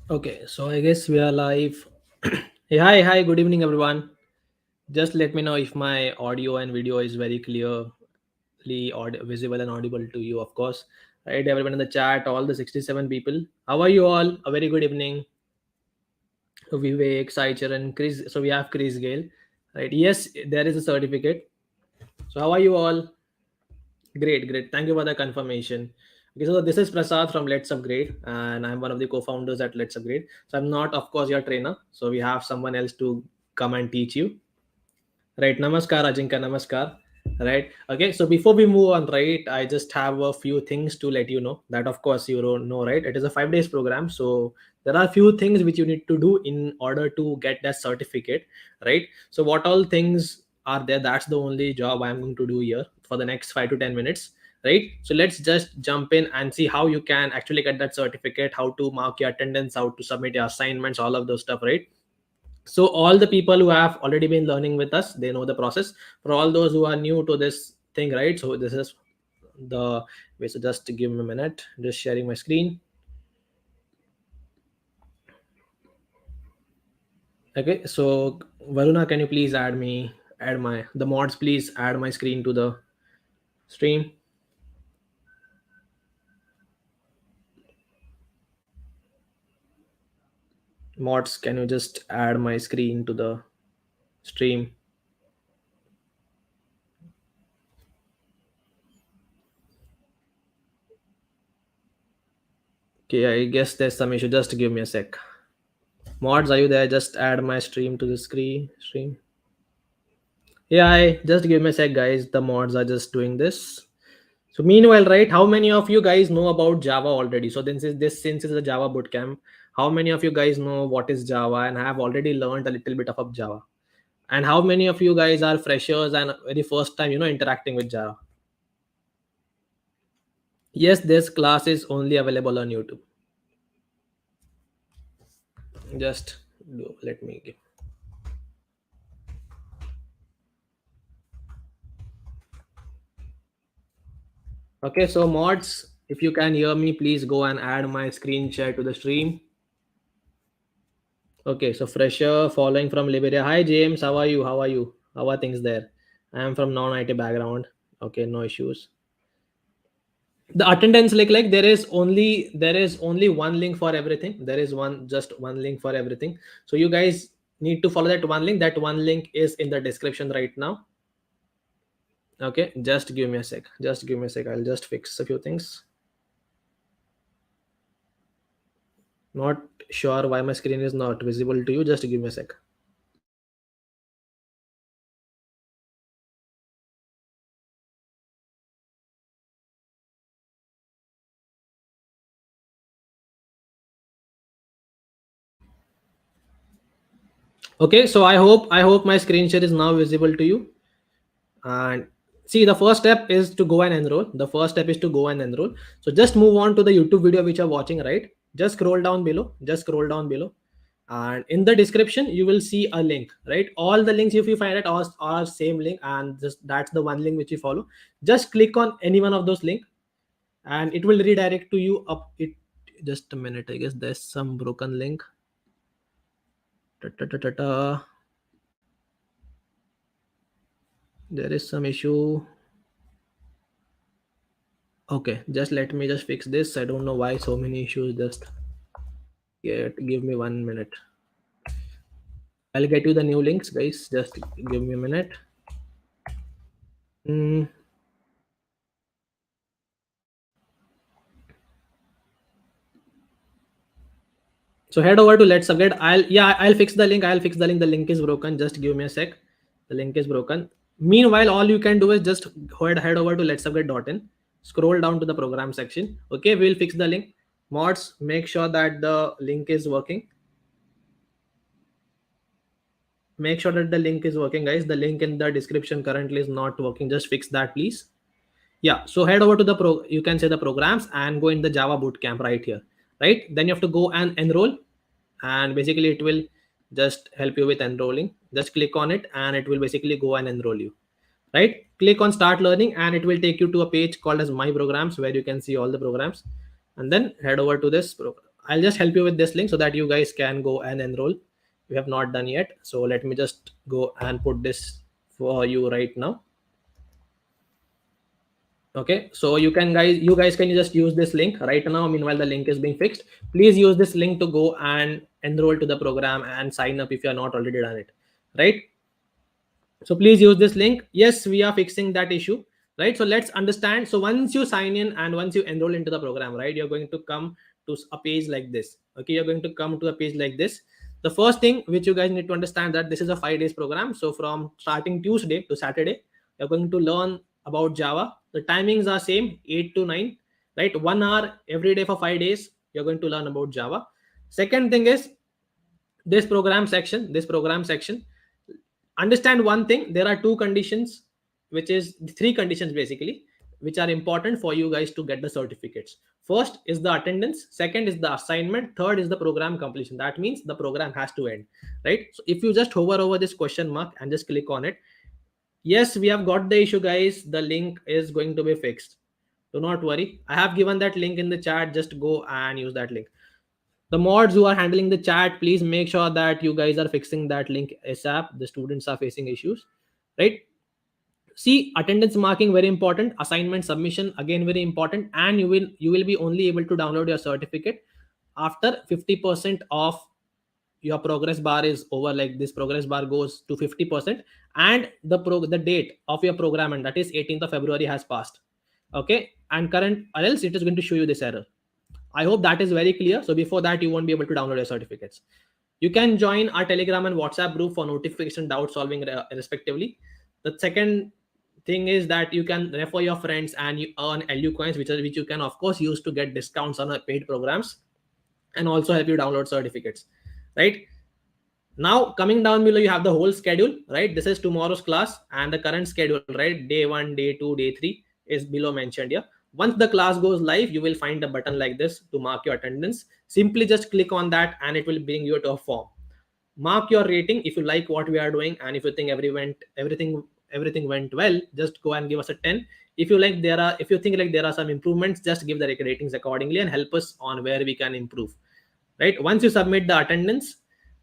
Okay, so I guess we are live. Hey, hi, good evening, everyone. Just let me know if my audio and video is very clearly visible and audible to you, of course. Right, everyone in the chat, all the 67 people. How are you all? A very good evening. Vivek, Saichar, and Chris. So we have Chris Gale. Right, yes, there is a certificate. So how are you all? Great, great. Thank you for the confirmation. Okay, so this is Prasad from Let's Upgrade, and I'm one of the co-founders at Let's Upgrade. So I'm not, of course, your trainer. So we have someone else to come and teach you. Right. Namaskar, Ajinkya. Namaskar. Right. Okay. So before we move on, right, I just have a few things to let you know that, of course, you don't know, right? It is a 5 days program. So there are a few things which you need to do in order to get that certificate, right? So what all things are there? That's the only job I'm going to do here for the next 5 to 10 minutes. Right. So let's just jump in and see how you can actually get that certificate, how to mark your attendance, how to submit your assignments, all of those stuff, right? So all the people who have already been learning with us, they know the process. For all those who are new to this thing, right, so this is the way. So just give me a minute, just sharing my screen. Okay, so Varuna, can you please add my the mods, please add my screen to the stream. Mods, can you just add my screen to the stream? Okay, I guess there's some issue, just give me a sec. Mods, are you there? Just add my stream to the stream. Yeah, I just give me a sec, guys. The mods are just doing this. So meanwhile, right, how many of you guys know about Java already? So this since it's a Java bootcamp, how many of you guys know what is Java and have already learned a little bit of Java? And how many of you guys are freshers and very first time, interacting with Java? Yes, this class is only available on YouTube. Just let me give. Okay, so mods, if you can hear me, please go and add my screen share to the stream. Okay, so fresher following from Liberia. Hi James, how are you? How are you? How are things there? I am from non-IT background. Okay, no issues. The attendance like there is only one link for everything. There is just one link for everything. So you guys need to follow that one link. That one link is in the description right now. Okay, just give me a sec. Just give me a sec. I'll just fix a few things. Not sure why my screen is not visible to you. Just give me a sec. Okay, so I hope my screen share is now visible to you. And see, the first step is to go and enroll. The first step is to go and enroll. So just move on to the YouTube video which you're watching, right? Just scroll down below. Just scroll down below. And in the description, you will see a link, right? All the links, if you find it, are same link, and just that's the one link which you follow. Just click on any one of those links, and it will redirect to you up. Just a minute. I guess there's some broken link. Ta, ta, ta, ta, ta. There is some issue. Okay, just let me just fix this. I don't know why so many issues. Just give me 1 minute. I'll get you the new links, guys. Just give me a minute. Mm, so head over to Let's Upgrade. I'll fix the link. I'll fix the link. The link is broken. Just give me a sec. The link is broken. Meanwhile, all you can do is just head over to letsupgrade.in. Scroll down to the program section. Okay, we'll fix the link. Mods, make sure that the link is working. Make sure that the link is working, guys. The link in the description currently is not working. Just fix that, please. Yeah, so head over to the you can say the programs and go in the Java bootcamp right here, right? Then you have to go and enroll, and basically it will just help you with enrolling. Just click on it and it will basically go and enroll you, right? Click on start learning and it will take you to a page called as my programs, where you can see all the programs, and then head over to this program. I'll just help you with this link so that you guys can go and enroll. We have not done yet, so let me just go and put this for you right now. Okay, so you guys can just use this link right now. Meanwhile, the link is being fixed. Please use this link to go and enroll to the program and sign up if you are not already done it, right? So please use this link. Yes, we are fixing that issue, right? So let's understand. So once you sign in and once you enroll into the program, right, you're going to come to a page like this. Okay, you're going to come to a page like this. The first thing which you guys need to understand that this is a 5 days program. So from starting Tuesday to Saturday, you're going to learn about Java. The timings are same, 8 to 9, right? 1 hour every day for 5 days. You're going to learn about Java. Second thing is this program section. Understand one thing, there are two conditions, which is three conditions basically, which are important for you guys to get the certificates. First is the attendance, second is the assignment, third is the program completion. That means the program has to end, right? So if you just hover over this question mark and just click on it, yes, we have got the issue, guys. The link is going to be fixed. Do not worry, I have given that link in the chat. Just go and use that link. The mods who are handling the chat, please make sure that you guys are fixing that link ASAP. The students are facing issues, right? See, attendance marking, very important. Assignment submission, again very important. And you will be only able to download your certificate after 50% of your progress bar is over. Like this progress bar goes to 50% and the date of your program, and that is 18th of February has passed. Okay, and current, or else it is going to show you this error. I hope that is very clear. So before that, you won't be able to download your certificates. You can join our Telegram and WhatsApp group for notification, doubt solving respectively. The second thing is that you can refer your friends and you earn LU coins, which you can of course use to get discounts on our paid programs and also help you download certificates, right? Now coming down below, you have the whole schedule, right? This is tomorrow's class and the current schedule, right? Day 1, day 2, day 3 is below mentioned here. Once the class goes live, you will find a button like this to mark your attendance. Simply just click on that and it will bring you to a form. Mark your rating if you like what we are doing, and if you think everything went well, just go and give us a 10. If you think like there are some improvements, just give the ratings accordingly and help us on where we can improve, right? Once you submit the attendance,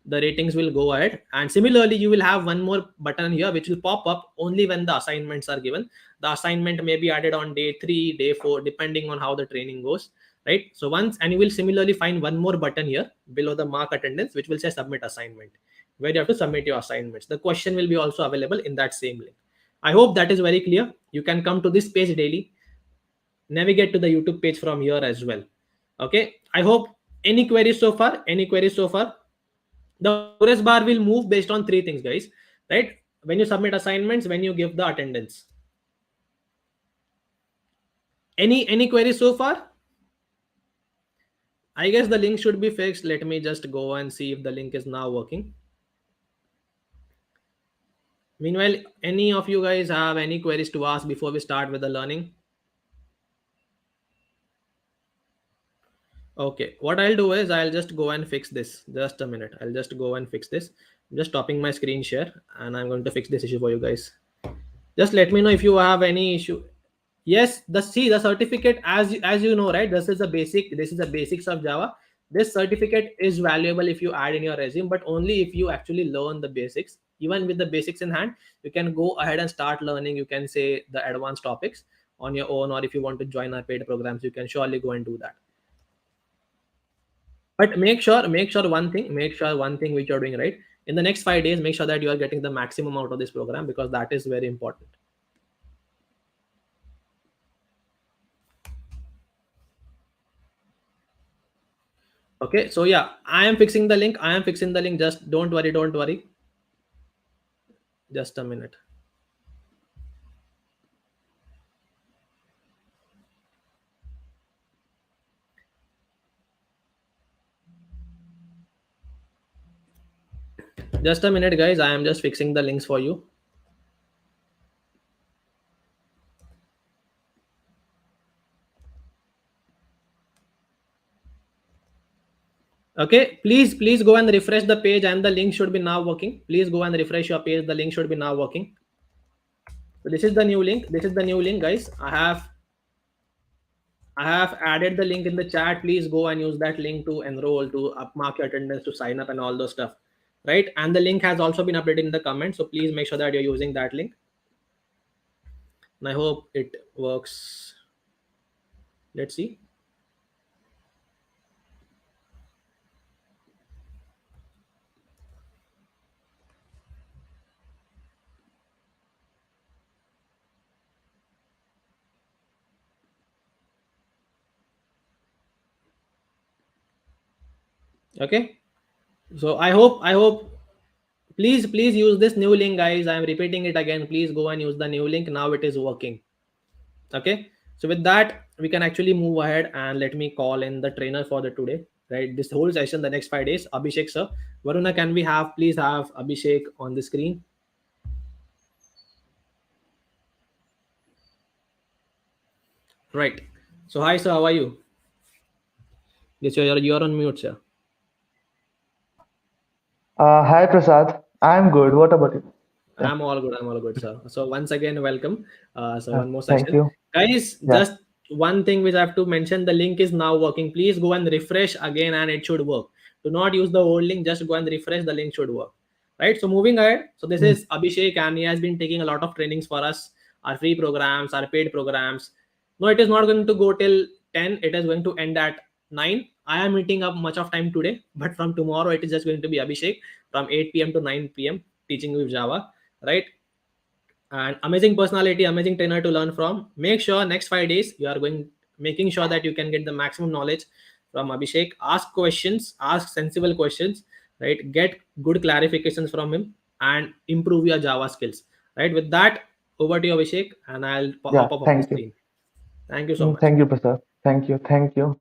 the ratings will go ahead. And similarly, you will have one more button here which will pop up only when the assignments are given. The assignment may be added on day 3, day 4, depending on how the training goes, right? So once, and you will similarly find one more button here below the mark attendance which will say submit assignment, where you have to submit your assignments. The question will be also available in that same link. I hope that is very clear. You can come to this page daily, navigate to the YouTube page from here as well. Okay, I hope. Any queries so far? The progress bar will move based on three things, guys, right? When you submit assignments, when you give the attendance. Any queries so far? I guess the link should be fixed. Let me just go and see if the link is now working. Meanwhile, any of you guys have any queries to ask before we start with the learning? Okay, what I'll do is I'll just go and fix this. Just a minute. I'll just go and fix this. I'm just stopping my screen share and I'm going to fix this issue for you guys. Just let me know if you have any issue. Yes, the certificate, as you know, right? This is the basic. This is the basics of Java. This certificate is valuable if you add in your resume, but only if you actually learn the basics. Even with the basics in hand, you can go ahead and start learning. You can say the advanced topics on your own, or if you want to join our paid programs, you can surely go and do that. But make sure one thing which you're doing right in the next 5 days. Make sure that you are getting the maximum out of this program, because that is very important. Okay, so yeah, I am fixing the link. I am fixing the link. Just don't worry, don't worry. Just a minute. Just a minute, guys. I am just fixing the links for you. Okay, please go and refresh the page, and the link should be now working. Please go and refresh your page. The link should be now working. So this is the new link. This is the new link, guys. I have added the link in the chat. Please go and use that link to enroll, to upmark your attendance, to sign up, and all those stuff. Right? And the link has also been updated in the comments. So please make sure that you're using that link. And I hope it works. Let's see. Okay. So I hope please use this new link, guys. I am repeating it again. Please go and use the new link. Now it is working. Okay, so with that we can actually move ahead, and let me call in the trainer for the today, right? This whole session, the next 5 days, Abhishek sir. Varuna, can we have, please have Abhishek on the screen? Right. So hi sir, how are you? Yes, you're on mute, sir. Hi Prasad, I'm good. What about you? Yeah, I'm all good. I'm all good, sir. So once again, welcome. So yeah, one more thank session, you. guys. Yeah, Just one thing which I have to mention: the link is now working. Please go and refresh again, and it should work. Do not use the old link. Just go and refresh. The link should work. Right. So moving ahead. So this mm, is Abhishek, and he has been taking a lot of trainings for us. Our free programs, our paid programs. No, it is not going to go till 10. It is going to end at 9. I am meeting up much of time today, but from tomorrow it is just going to be Abhishek from 8 p.m. to 9 p.m. teaching with Java, right? And amazing personality, amazing trainer to learn from. Make sure next 5 days you are going, making sure that you can get the maximum knowledge from Abhishek. Ask questions, ask sensible questions, right? Get good clarifications from him, and improve your Java skills. Right. With that, over to you, Abhishek, and I'll yeah, hop up of the thank you. screen. Thank you so much. Thank you, Prasad. Thank you.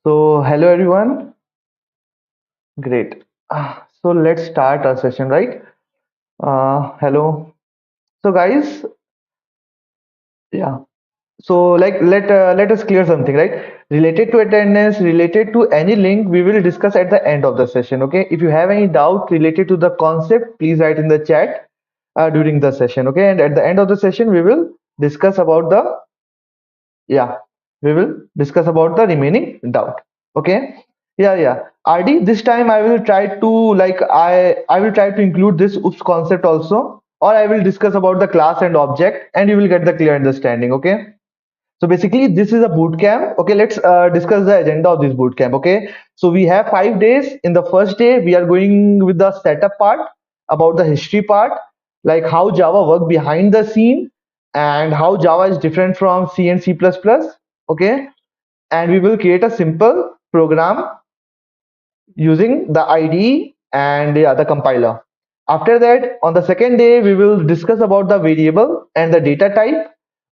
So, hello everyone. Great. So, let's start our session, right? Hello. So, guys, yeah. So, like, let us clear something, right? Related to attendance, related to any link, we will discuss at the end of the session. Okay. If you have any doubt related to the concept, please write in the chat during the session. Okay. And at the end of the session, we will discuss about the yeah, we will discuss about the remaining doubt. Okay. Yeah. RD, this time I will try to I will try to include this oops concept also, or I will discuss about the class and object, and you will get the clear understanding. Okay. So basically, this is a boot camp. Okay, let's discuss the agenda of this boot camp. Okay, so we have 5 days. In the first day, we are going with the setup part, about the history part, like how Java work behind the scene, and how Java is different from C and C++. Okay, and we will create a simple program using the IDE and yeah, the compiler. After that, on the second day, we will discuss about the variable and the data type.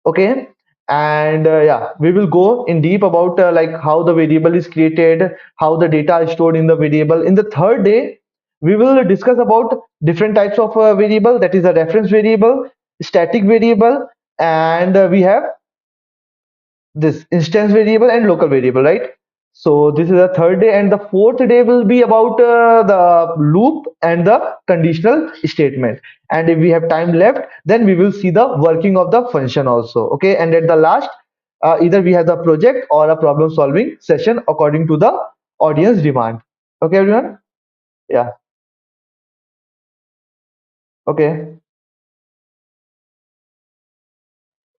Okay, and yeah, we will go in deep about like how the variable is created, how the data is stored in the variable. In the third day, we will discuss about different types of variable, that is a reference variable, static variable, and we have this instance variable and local variable, right? So this is the third day, and the fourth day will be about the loop and the conditional statement. And if we have time left, then we will see the working of the function also. Okay, and at the last, either we have the project or a problem solving session according to the audience demand. Okay, everyone? Yeah. Okay.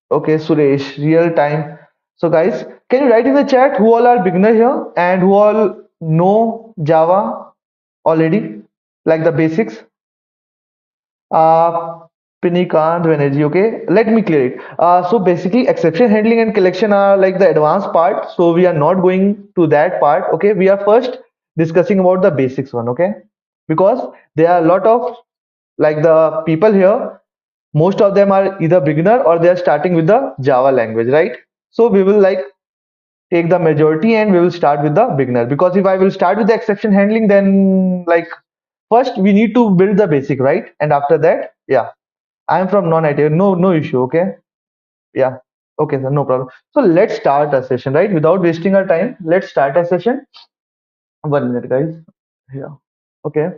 Okay, Suresh, real time. So guys, can you write in the chat who all are beginner here and who all know Java already, like the basics? Uh, Pinikant Banerjee, okay. Let me clear it. So basically, exception handling and collection are like the advanced part. So we are not going to that part. Okay, we are first discussing about the basics one. Okay, because there are a lot of like the people here. Most of them are either beginner or they are starting with the Java language, right? So we will like take the majority and we will start with the beginner, because if I will start with the exception handling, then like first we need to build the basic, right? And after that, yeah, I am from non-IT. No issue. Okay. Yeah. Okay, sir. No problem. So let's start a session, right? Without wasting our time, let's start a session. 1 minute, guys. Yeah. Okay.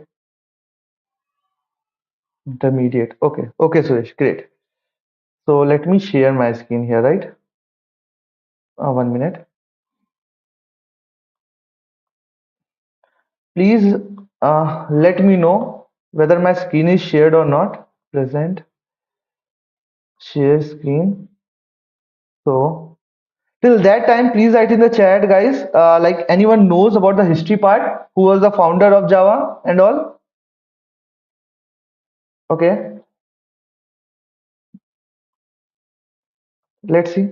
Intermediate. Okay. Okay, Suresh. Great. So let me share my screen here, right? 1 minute. Please let me know whether my screen is shared or not. Present. Share screen. So till that time, please write in the chat, guys. Like anyone knows about the history part, who was the founder of Java and all. Okay, let's see.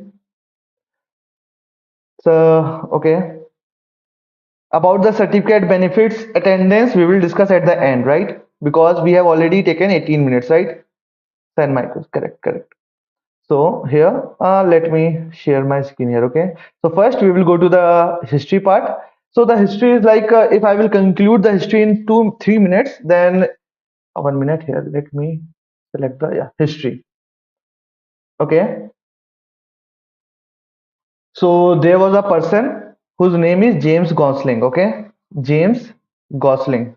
So, okay, about the certificate benefits attendance, we will discuss at the end, right? Because we have already taken 18 minutes, right? Send micros, correct, correct. So here, let me share my screen here, okay? So first we will go to the history part. So the history is like, if I will conclude the history in 3 minutes, then 1 minute here. Let me select the, yeah, history. Okay. So there was a person whose name is James Gosling. Okay. James Gosling.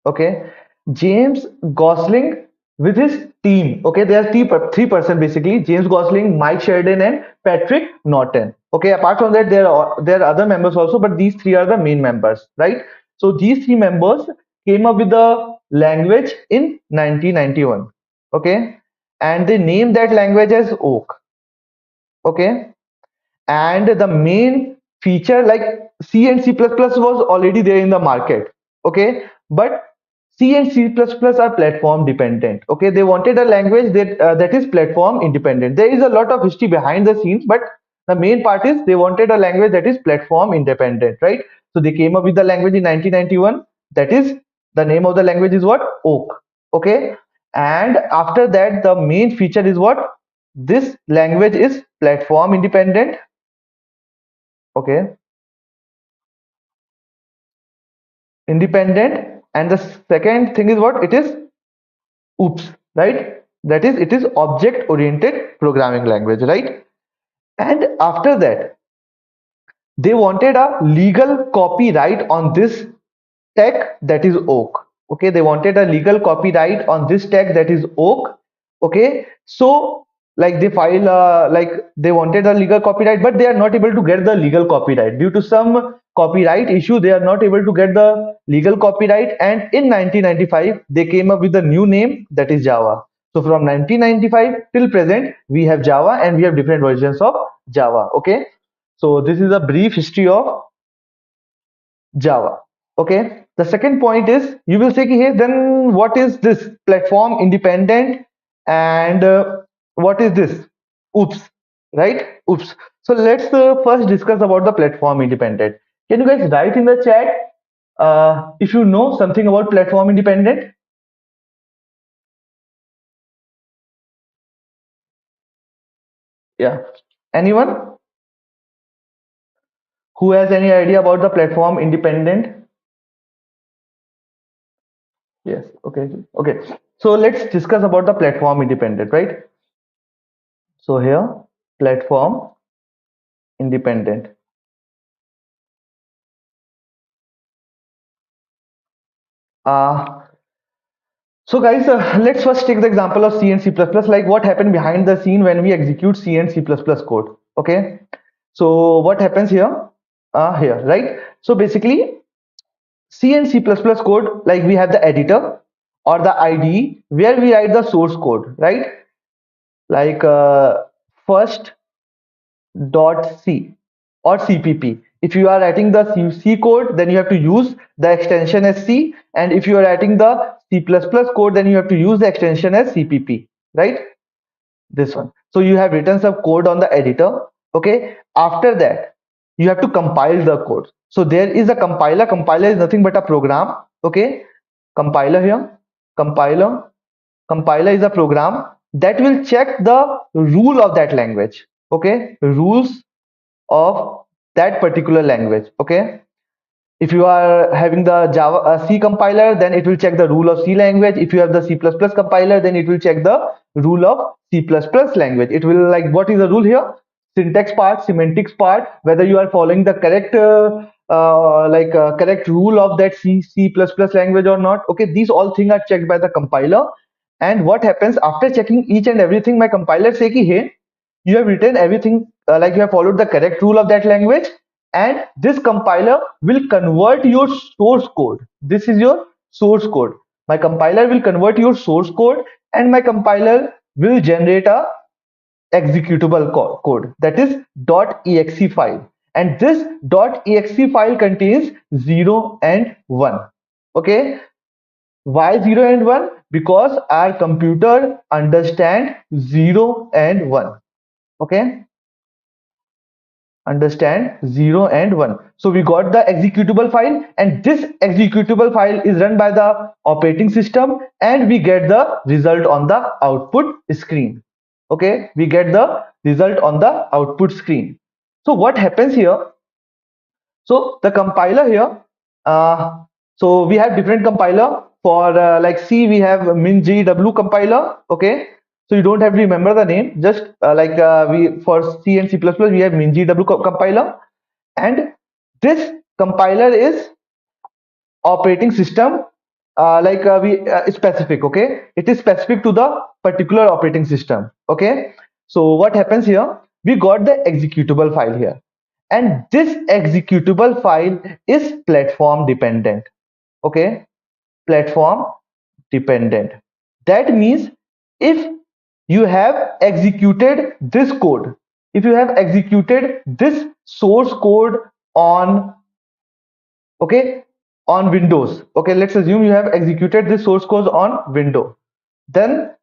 Okay. James Gosling with his team. Okay. There are three person basically: James Gosling, Mike Sheridan, and Patrick Norton. Okay. Apart from that, there are other members also, but these three are the main members, right? So these three members came up with the language in 1991. Okay. And they named that language as Oak. Okay. And the main feature, like C and C++ was already there in the market. Okay. But C and C++ are platform dependent. Okay. They wanted a language that is platform independent. There is a lot of history behind the scenes, but the main part is they wanted a language that is platform independent, right? So they came up with the language in 1991. That is, the name of the language is what? Oak. Okay. And after that, the main feature is what? This language is platform independent. Okay. Independent. And the second thing is what? It is oops, right? That is, it is object oriented programming language, right? And after that, they wanted a legal copyright on this tech, that is Oak. Okay, they wanted a legal copyright on this tech, that is Oak. Okay, so like they file like they wanted a legal copyright, but they are not able to get the legal copyright due to some copyright issue. They are not able to get the legal copyright, and in 1995 they came up with a new name, that is Java. So from 1995 till present we have Java, and we have different versions of Java. Okay, so this is a brief history of Java. Okay. The second point is, you will say, hey, then what is this platform independent, and what is this? Oops, right? Oops. So let's first discuss about the platform independent. Can you guys write in the chat if you know something about platform independent? Yeah. Anyone who has any idea about the platform independent? Yes. Okay. Okay. So let's discuss about the platform independent, right? So here, platform independent. Uh, so guys, let's first take the example of C and C++, like what happened behind the scene when we execute C and C++ code. Okay. So what happens here? Here, right? So basically, C and C++ code, like we have the editor or the IDE where we write the source code, right? Like first dot C or CPP. If you are writing the C code, then you have to use the extension as C, and if you are writing the C++ code, then you have to use the extension as CPP, right? This one. So you have written some code on the editor. Okay. After that, you have to compile the code. So there is a compiler. Compiler is nothing but a program. Okay. Compiler here. Compiler. Compiler is a program that will check the rule of that language. Okay. Rules of that particular language. Okay. If you are having the Java C compiler, then it will check the rule of C language. If you have the C++ compiler, then it will check the rule of C++ language. It will, like, what is the rule here? Syntax part, semantics part, whether you are following the correct correct rule of that C++ language or not. Okay, these all things are checked by the compiler. And what happens after checking each and everything, my compiler say ki, hey, you have written everything, like you have followed the correct rule of that language, and this compiler will convert your source code. This is your source code. My compiler will convert your source code, and my compiler will generate a executable code, that is .exe file, and this .exe file contains 0 and 1. Okay. Why 0 and 1? Because our computer understand 0 and 1. Okay, understand 0 and 1. So we got the executable file, and this executable file is run by the operating system, and we get the result on the output screen. Okay, we get the result on the output screen. So what happens here? So the compiler here, uh, so we have different compiler. For like C, we have MinGW compiler. Okay, so you don't have to remember the name. Just we, for C and C++, we have MinGW compiler, and this compiler is operating system, we specific. Okay, it is specific to the particular operating system. Okay, so what happens here? We got the executable file here, and this executable file is platform dependent. Okay, platform dependent. That means if you have executed this code, if you have executed this source code on, okay, on Windows. Okay, let's assume you have executed this source code on Windows. Then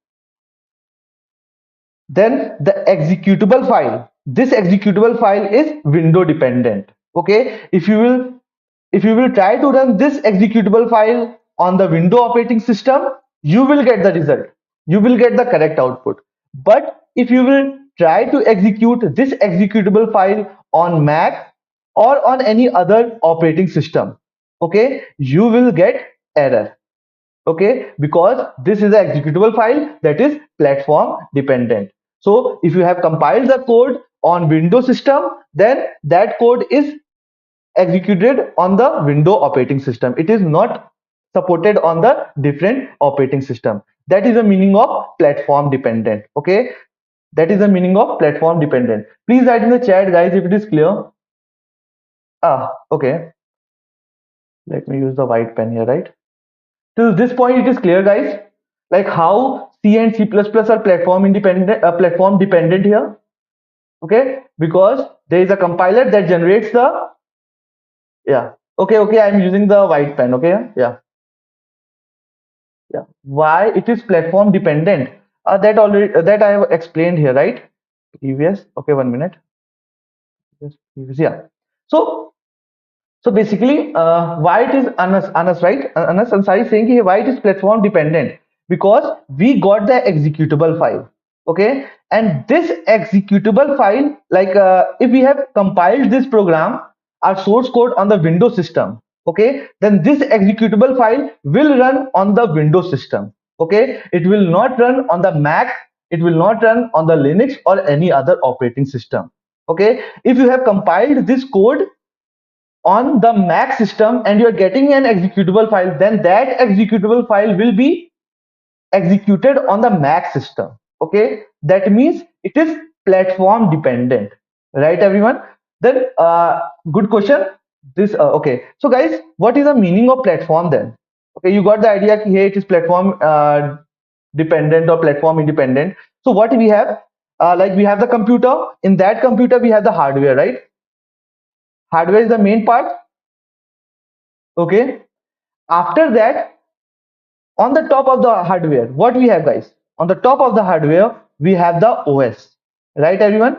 the executable file, this executable file is window dependent. Okay, if you will try to run this executable file on the Windows operating system, you will get the result, you will get the correct output. But if you will try to execute this executable file on Mac or on any other operating system, okay, you will get error. Okay, because this is an executable file that is platform dependent. So if you have compiled the code on Windows system, then that code is executed on the Windows operating system. It is not supported on the different operating system. That is the meaning of platform dependent. Okay, that is the meaning of platform dependent. Please write in the chat, guys, if it is clear. Okay, let me use the white pen here, right? Till this point it is clear, guys, like how C and C++ are platform independent, platform dependent here. Okay, because there is a compiler that generates the, yeah, okay, I'm using the white pen. Okay, yeah, why it is platform dependent, that already, that I have explained here, right? Previous. Okay, 1 minute. Yes, previous, yeah. So basically, why it is Anas, right? Anas Ansari is saying why it is platform dependent, because we got the executable file. Okay, and this executable file, like if we have compiled this program, our source code on the Windows system, okay, then this executable file will run on the Windows system. Okay, it will not run on the Mac, it will not run on the Linux or any other operating system. Okay, if you have compiled this code on the Mac system and you're getting an executable file, then that executable file will be executed on the Mac system. Okay, that means it is platform dependent, right, everyone? Then, good question. This okay. So, guys, what is the meaning of platform then? Okay, you got the idea. Here it is platform dependent or platform independent. So, what we have, like we have the computer. In that computer, we have the hardware, right? Hardware is the main part. Okay. After that, on the top of the hardware, what we have, guys? On the top of the hardware, we have the OS, right, everyone?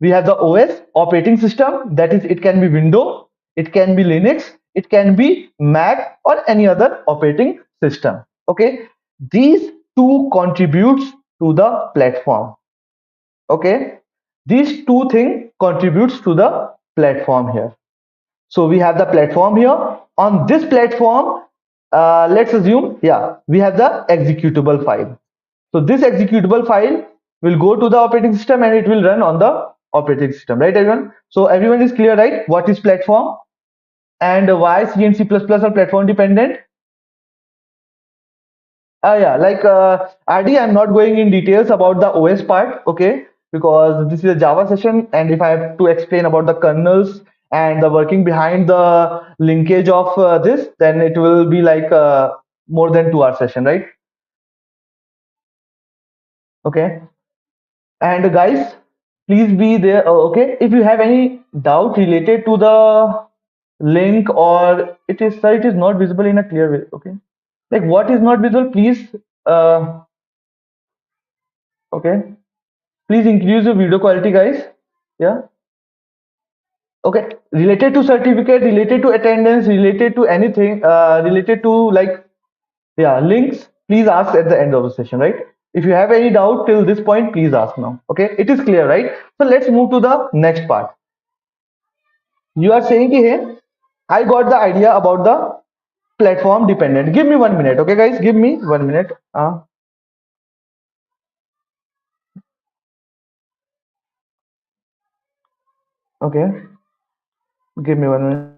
We have the OS, operating system. That is, it can be Windows, it can be Linux, it can be Mac or any other operating system. Okay, these two contributes to the platform. Okay, these two things contributes to the platform here. So we have the platform here. On this platform, let's assume, yeah, we have the executable file. So this executable file will go to the operating system and it will run on the operating system, right, everyone? So everyone is clear, right? What is platform and why C and C++ are platform dependent? Yeah, like RD, I'm not going in details about the OS part, okay, because this is a Java session, and if I have to explain about the kernels and the working behind the linkage of this, then it will be like more than 2 hour session, right? Okay, and guys, please be there. Okay, if you have any doubt related to the link or it is, sir, it is not visible in a clear way. Okay, like what is not visible, please. Okay. Please increase your video quality, guys. Yeah. Okay. Related to certificate, related to attendance, related to anything, related to like, yeah, links, please ask at the end of the session, right? If you have any doubt till this point, please ask now. Okay. It is clear, right? So let's move to the next part. You are saying, ki, hey, I got the idea about the platform dependent. Give me 1 minute. Okay, guys, give me 1 minute. Okay. Give me 1 minute.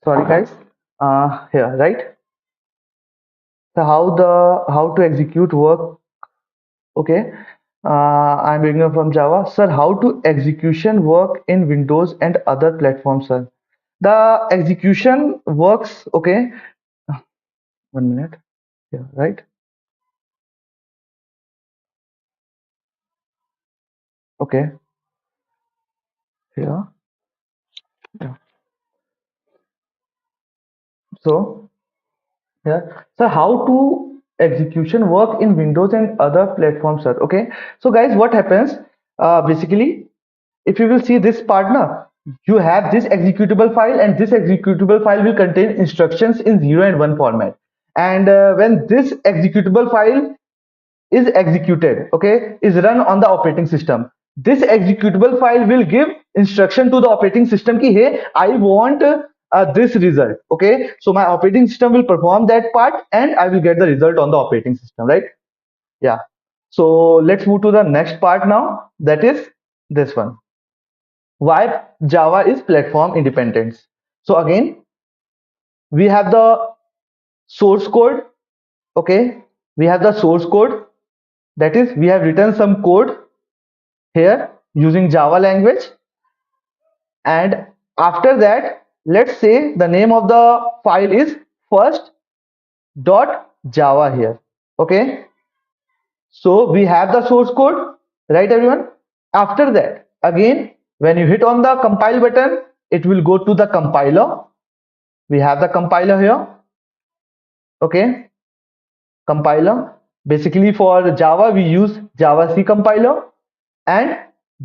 Sorry, guys. Here, right? So how to execute work. Okay, I'm beginner from Java. Sir, how to execution work in Windows and other platforms, sir? The execution works, okay. 1 minute. Yeah, right. Okay. Yeah. Yeah. So, yeah. So how to execution work in Windows and other platforms, sir? Okay. So guys, what happens? Basically, if you will see this partner, you have this executable file, and this executable file will contain instructions in 0 and 1 format. And when this executable file is executed, okay, is run on the operating system, this executable file will give instruction to the operating system ki, hey, I want this result. Okay, so my operating system will perform that part and I will get the result on the operating system, right? Yeah. So let's move to the next part now, that is this one. Why Java is platform independence? So again, we have the source code. Okay, we have the source code, that is we have written some code here using Java language, and after that, let's say the name of the file is first dot java here. Okay, so we have the source code, right, everyone? After that, again, when you hit on the compile button, it will go to the compiler. We have the compiler here. Okay, compiler. Basically, for Java, we use Java C compiler, and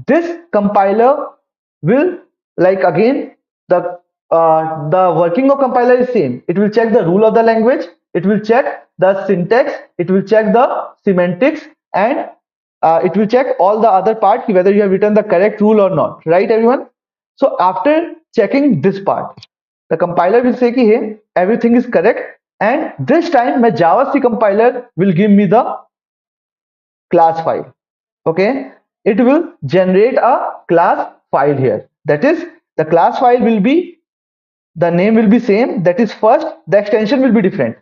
this compiler will, like, again, the working of compiler is same. It will check the rule of the language. it will check the syntax, it will check the semantics, and it will check all the other part whether you have written the correct rule or not, right everyone? So after checking this part, the compiler will say ki hey, everything is correct, and this time my JavaScript compiler will give me the class file. Okay, it will generate a class file here. That is, the class file will be, the name will be same, that is first, the extension will be different.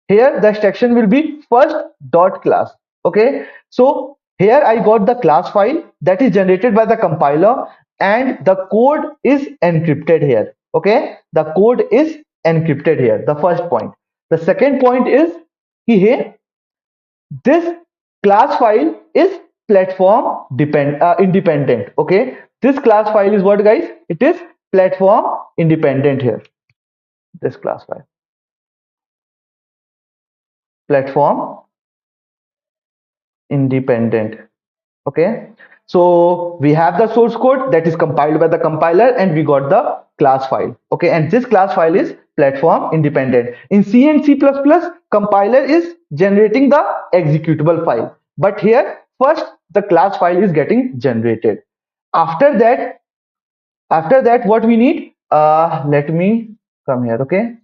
Here the extension will be first dot class. Okay, so here I got the class file that is generated by the compiler, and the code is encrypted here. Okay, the code is encrypted here, the first point. The second point is here, this class file is platform independent. Okay, this class file is what, guys? It is platform independent here. This class file, platform independent. Okay, so we have the source code that is compiled by the compiler, and we got the class file. Okay, and this class file is platform independent. In C and C++, compiler is generating the executable file, but here first the class file is getting generated. After that, what we need, let me come here. Okay,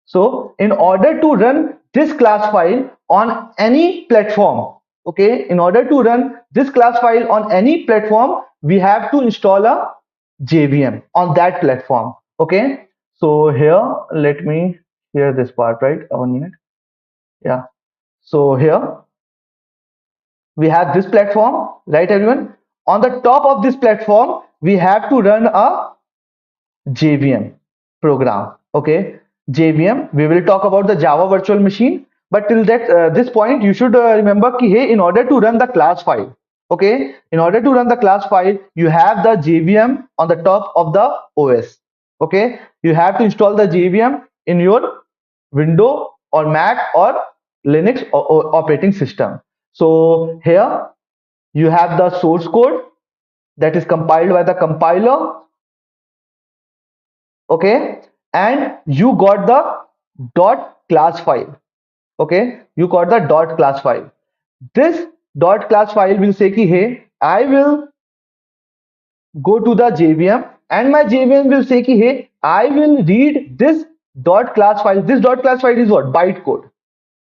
so in order to run this class file on any platform, okay, in order to run this class file on any platform, we have to install a JVM on that platform. Okay, so here let me share this part, right? 1 minute. Yeah. So here we have this platform, right, everyone? On the top of this platform, we have to run a JVM program. Okay, JVM. We will talk about the Java virtual machine, but till that this point, you should remember कि hey, in order to run the class file, okay, in order to run the class file, you have the JVM on the top of the OS. Okay, you have to install the JVM in your Windows or Mac or Linux or operating system. So here you have the source code that is compiled by the compiler. Okay, and you got the dot class file. Okay, you got the dot class file. This dot class file will say ki hey, I will go to the JVM, and my JVM will say ki hey, I will read this dot class file. This dot class file is what? Bytecode.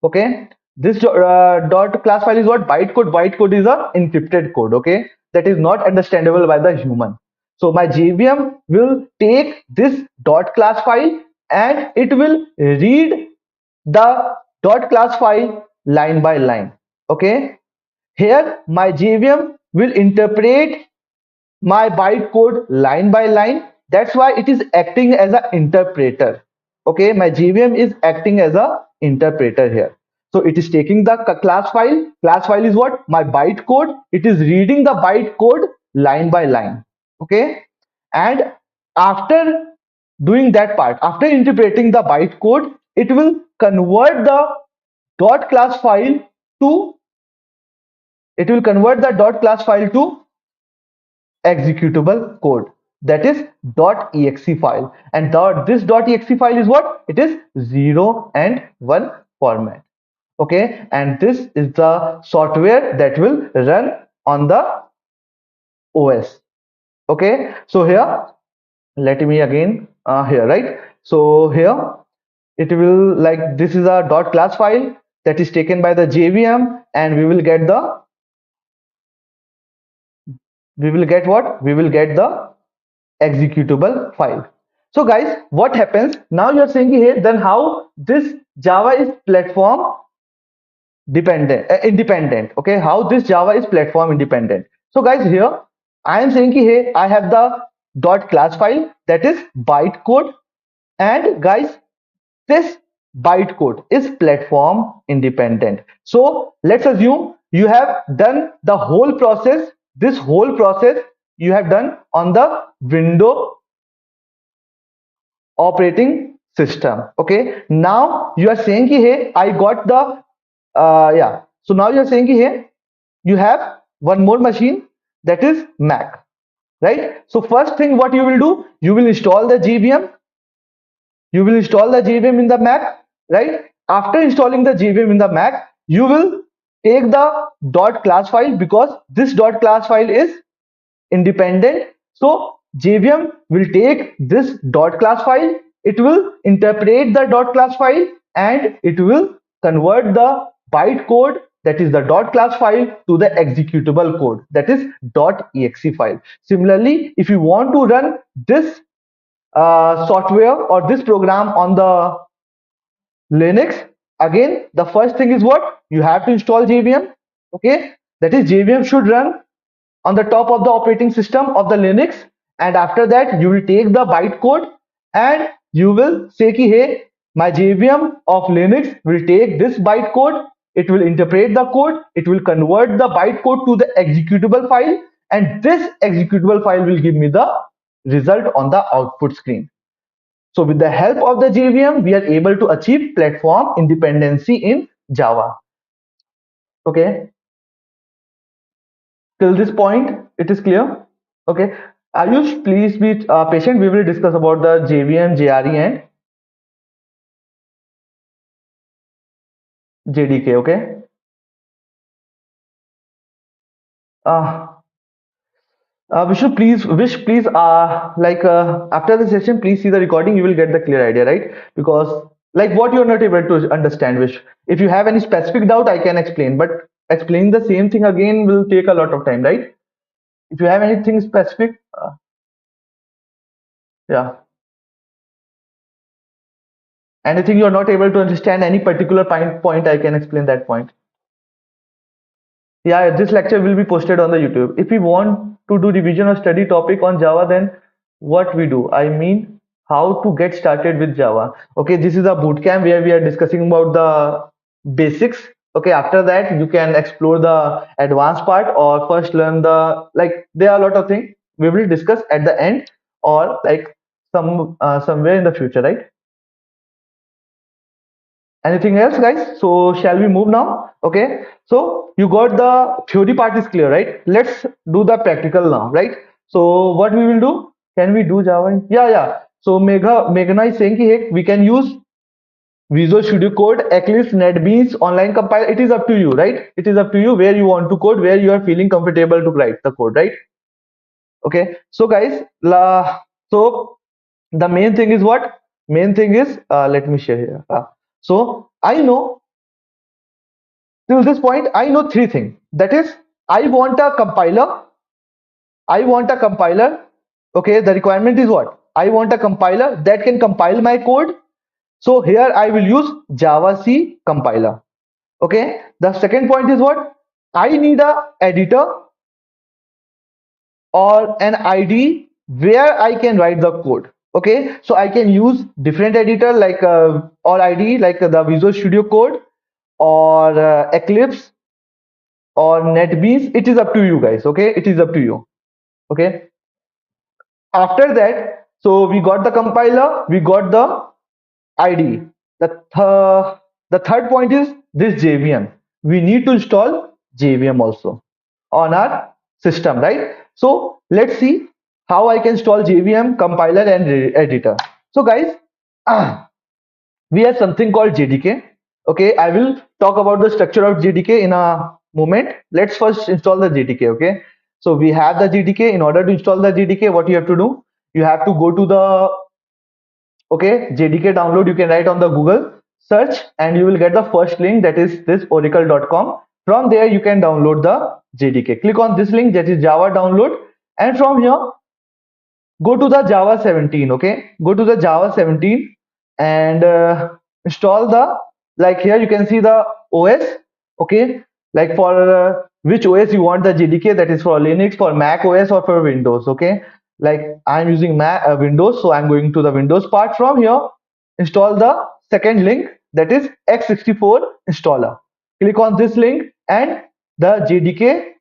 Okay, this dot class file is what? Bytecode. Bytecode is a encrypted code. Okay, that is not understandable by the human. So my JVM will take this dot class file, and it will read the dot class file line by line. Okay, here my JVM will interpret my bytecode line by line. That's why it is acting as an interpreter. Okay, my JVM is acting as a interpreter here. So it is taking the class file. Class file is what? My bytecode. It is reading the bytecode line by line. Okay, and after doing that part, after interpreting the bytecode, it will convert the dot class file to, it will convert the dot class file to executable code, that is .exe file, and this .exe file is what? It is 0 and 1 format. Okay, and this is the software that will run on the OS. Okay, so here let me again here, right? So here it will, like, this is a dot class file that is taken by the JVM, and we will get the, we will get what? We will get the executable file. So guys, what happens now? You're saying here, then how this Java is platform dependent independent? Okay, how this Java is platform independent? So guys, here I am saying here I have the dot class file that is bytecode, and guys, this bytecode is platform independent. So let's assume you have done the whole process, this whole process you have done on the Windows operating system. Okay, now you are saying ki hey, I got the yeah, so now you are saying ki hey, you have one more machine, that is Mac, right? So first thing what you will do, you will install the JVM, you will install the JVM in the Mac, right? after installing the JVM in the Mac, you will take the .class file, because this .class file is independent. So JVM will take this .class file, it will interpret the .class file, and it will convert the bytecode, that is the .class file, to the executable code, that is .exe file. Similarly, if you want to run this software or this program on the Linux, again the first thing is what? You have to install JVM. Okay, that is JVM should run on the top of the operating system of the Linux, and after that you will take the bytecode and you will say ki, hey, my JVM of Linux will take this bytecode, it will interpret the code, it will convert the bytecode to the executable file, and this executable file will give me the result on the output screen. So with the help of the JVM, we are able to achieve platform independency in Java. Okay, till this point, it is clear? Okay, Ayush, please be patient. We will discuss about the JVM, JRE, and JDK. Okay. Uh, Wish, please, after the session, please see the recording. You will get the clear idea, right? Because like what you're not able to understand, Wish. If you have any specific doubt, I can explain. But explaining the same thing again will take a lot of time, right? If you have anything specific, yeah, anything you're not able to understand, any particular point, I can explain that point. Yeah, this lecture will be posted on the YouTube. If we want to do revision or study topic on Java, then what we do? I mean, how to get started with Java. Okay, this is a bootcamp where we are discussing about the basics. Okay, after that you can explore the advanced part, or first learn the, like, there are a lot of things we will discuss at the end, or like somewhere in the future, right? Anything else, guys? So shall we move now? Okay. So you got the theory part is clear, right? Let's do the practical now, right? So what we will do? Can we do Java? Yeah, yeah. So Meghna is saying, hey, we can use Visual Studio Code, Eclipse, NetBeans, online compile. It is up to you, right? It is up to you where you want to code, where you are feeling comfortable to write the code, right? Okay. So guys, so the main thing is what? Main thing is, let me share here. So I know till this point, I know three things. That is, I want a compiler. I want a compiler. Okay, the requirement is what? I want a compiler that can compile my code. So here I will use Java C compiler. Okay, the second point is what? I need a editor or an IDE where I can write the code. Okay, so I can use different editor like or IDE like the Visual Studio Code or Eclipse or NetBeans. It is up to you guys. Okay, it is up to you. Okay, after that, so we got the compiler, we got the IDE. The third point is this JVM. We need to install JVM also on our system, right? So let's see how I can install JVM, compiler, and editor. So guys, we have something called JDK. Okay, I will talk about the structure of JDK in a moment. Let's first install the JDK. Okay, so we have the JDK. In order to install the JDK, what you have to do? You have to go to the, okay, JDK download. You can write on the Google search and you will get the first link, that is this oracle.com. From there you can download the JDK. Click on this link, that is Java download, and from here go to the Java 17. Okay, go to the Java 17 and install the, like here you can see the OS. Okay, like for which OS you want the JDK, that is for Linux, for Mac OS, or for Windows. Okay, like I'm using Mac Windows, so I'm going to the Windows part. From here install the second link, that is x64 installer. Click on this link and the JDK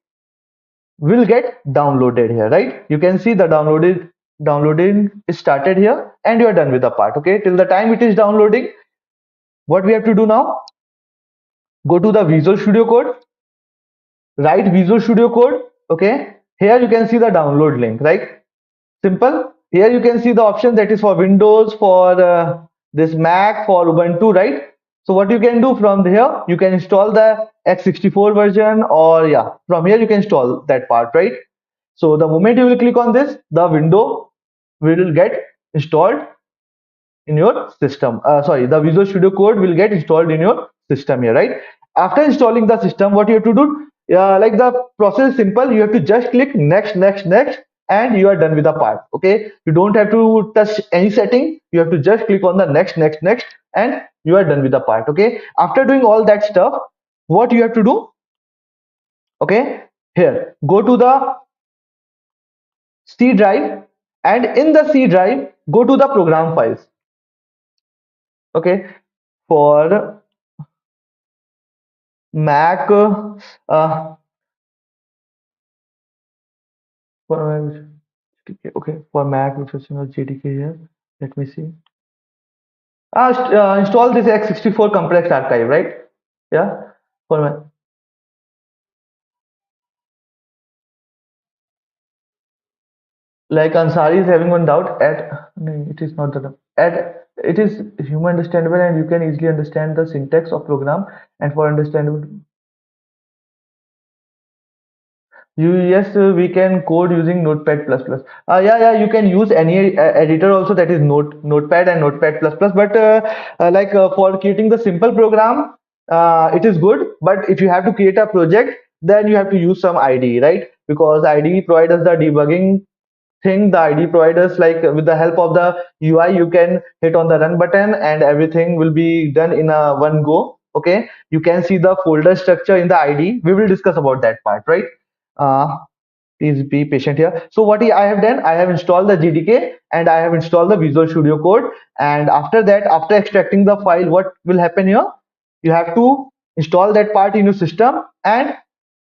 will get downloaded here, right? You can see the downloading is started here, and you are done with the part. Okay, till the time it is downloading, what we have to do now? Go to the Visual Studio Code, write Visual Studio Code. Okay, here you can see the download link, right? Simple. Here you can see the option that is for Windows, for this Mac, for Ubuntu, right? So what you can do from here, you can install the x64 version, or yeah, from here you can install that part, right? So the moment you will click on this, the window will get installed in your system. Sorry, the Visual Studio Code will get installed in your system here, right? After installing the system, what you have to do, like the process is simple. You have to just click next, next, next, and you are done with the part. Okay, you don't have to touch any setting. You have to just click on the next, next, next, and you are done with the part. Okay, after doing all that stuff, what you have to do? Okay, here, go to the C drive, and in the C drive, go to the program files. Okay, for Mac, for GDK, okay, for Mac, which is GDK here. Let me see. Install this x64 complex archive, right? Yeah, for Mac. Like Ansari is having one doubt. No, it is not the at it is human understandable, and you can easily understand the syntax of program, and for understandable. Yes, we can code using Notepad plus plus. Yeah, yeah, you can use any editor also, that is Notepad and Notepad plus plus. But for creating the simple program, it is good. But if you have to create a project, then you have to use some IDE, right? Because IDE provides us the debugging thing. The IDE provides us, like with the help of the UI, you can hit on the run button and everything will be done in a one go. Okay, you can see the folder structure in the IDE. We will discuss about that part, right? Uh, Please be patient here. So what I have done, I have installed the GDK and I have installed the Visual Studio Code. And after that, after extracting the file, what will happen here? You have to install that part in your system, and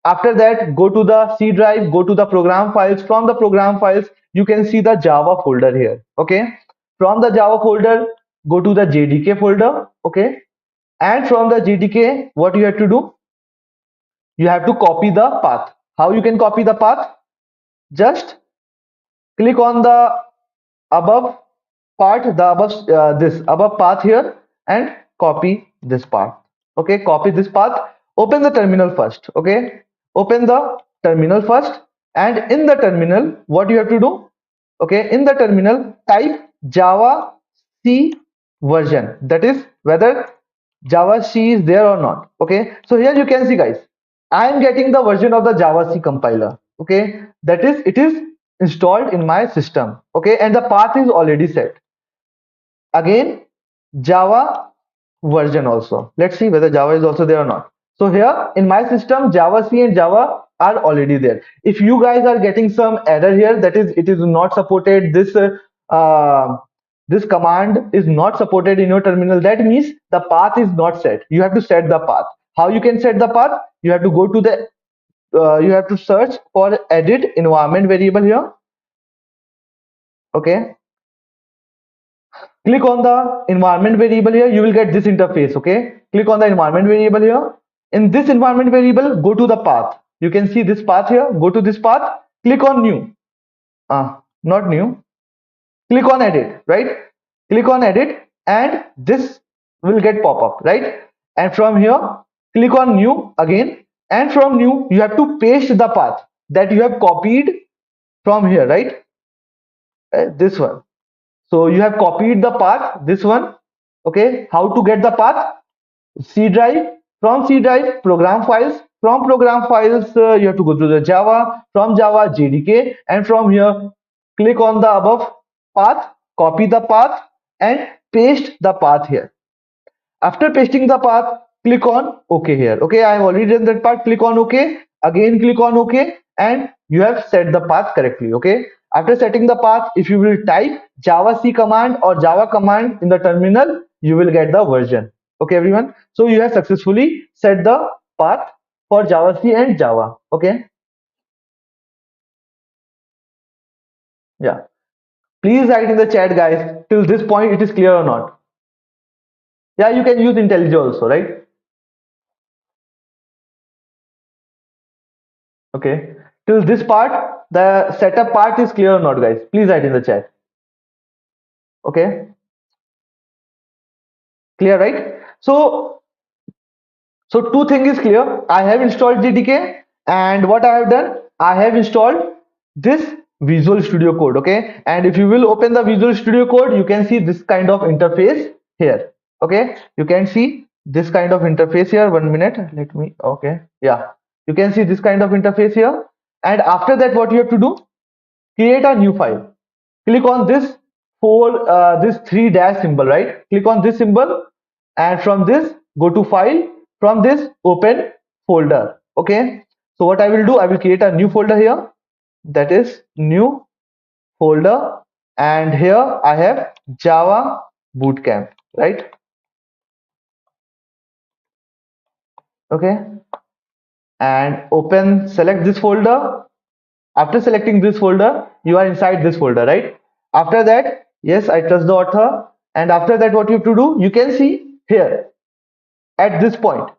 after that, go to the C drive, go to the program files. From the program files, you can see the Java folder here. Okay. From the Java folder, go to the JDK folder. Okay. And from the JDK, what you have to do? You have to copy the path. How you can copy the path? Just click on the above part, the above this above path here, and copy this path. Okay, copy this path. Open the terminal first. Okay, open the terminal first, and in the terminal, what you have to do? Okay, in the terminal, type Java C version. That is whether Java C is there or not. Okay, so here you can see, guys, I am getting the version of the Java C compiler. Okay, that is, it is installed in my system. Okay, and the path is already set. Again, Java version also. Let's see whether Java is also there or not. So here in my system, Java C and Java are already there. If you guys are getting some error here, that is, it is not supported, this command is not supported in your terminal, that means the path is not set. You have to set the path. How you can set the path? You have to go to the you have to search for edit environment variable here. Okay, click on the environment variable here. You will get this interface. Okay, click on the environment variable here. In this environment variable, go to the path. You can see this path here. Go to this path, click on new. Not new, click on edit, right? Click on edit, and this will get pop up, right? And from here, click on new again, and from new, you have to paste the path that you have copied from here, right? This one. So you have copied the path, this one. Okay, how to get the path? C drive. From C drive, program files. From program files, you have to go to the Java. From Java, JDK. And from here, click on the above path, copy the path, and paste the path here. After pasting the path, click on OK here. Okay, I have already done that part. Click on OK. Again, click on OK, and you have set the path correctly. Okay. After setting the path, if you will type Java C command or Java command in the terminal, you will get the version. Okay, everyone. So you have successfully set the path for Java C and Java. Okay. Yeah. Please write in the chat, guys. Till this point, it is clear or not? Yeah, you can use IntelliJ also, right? Okay. Till this part, the setup part is clear or not, guys? Please write in the chat. Okay. Clear, right? So two thing is clear. I have installed GDK, and what I have done, I have installed this Visual Studio Code. Okay, and if you will open the Visual Studio Code, you can see this kind of interface here. Okay, you can see this kind of interface here. 1 minute, let me. Okay, yeah, you can see this kind of interface here. And after that, what you have to do? Create a new file. Click on this three dash symbol, right? Click on this symbol, and from this go to file. From this open folder. Okay, so what I will do, I will create a new folder here, that is new folder, and here I have Java Bootcamp, right? Okay, and open, select this folder. After selecting this folder, you are inside this folder, right? After that, yes, I trust the author. And after that, what you have to do, you can see here at this point,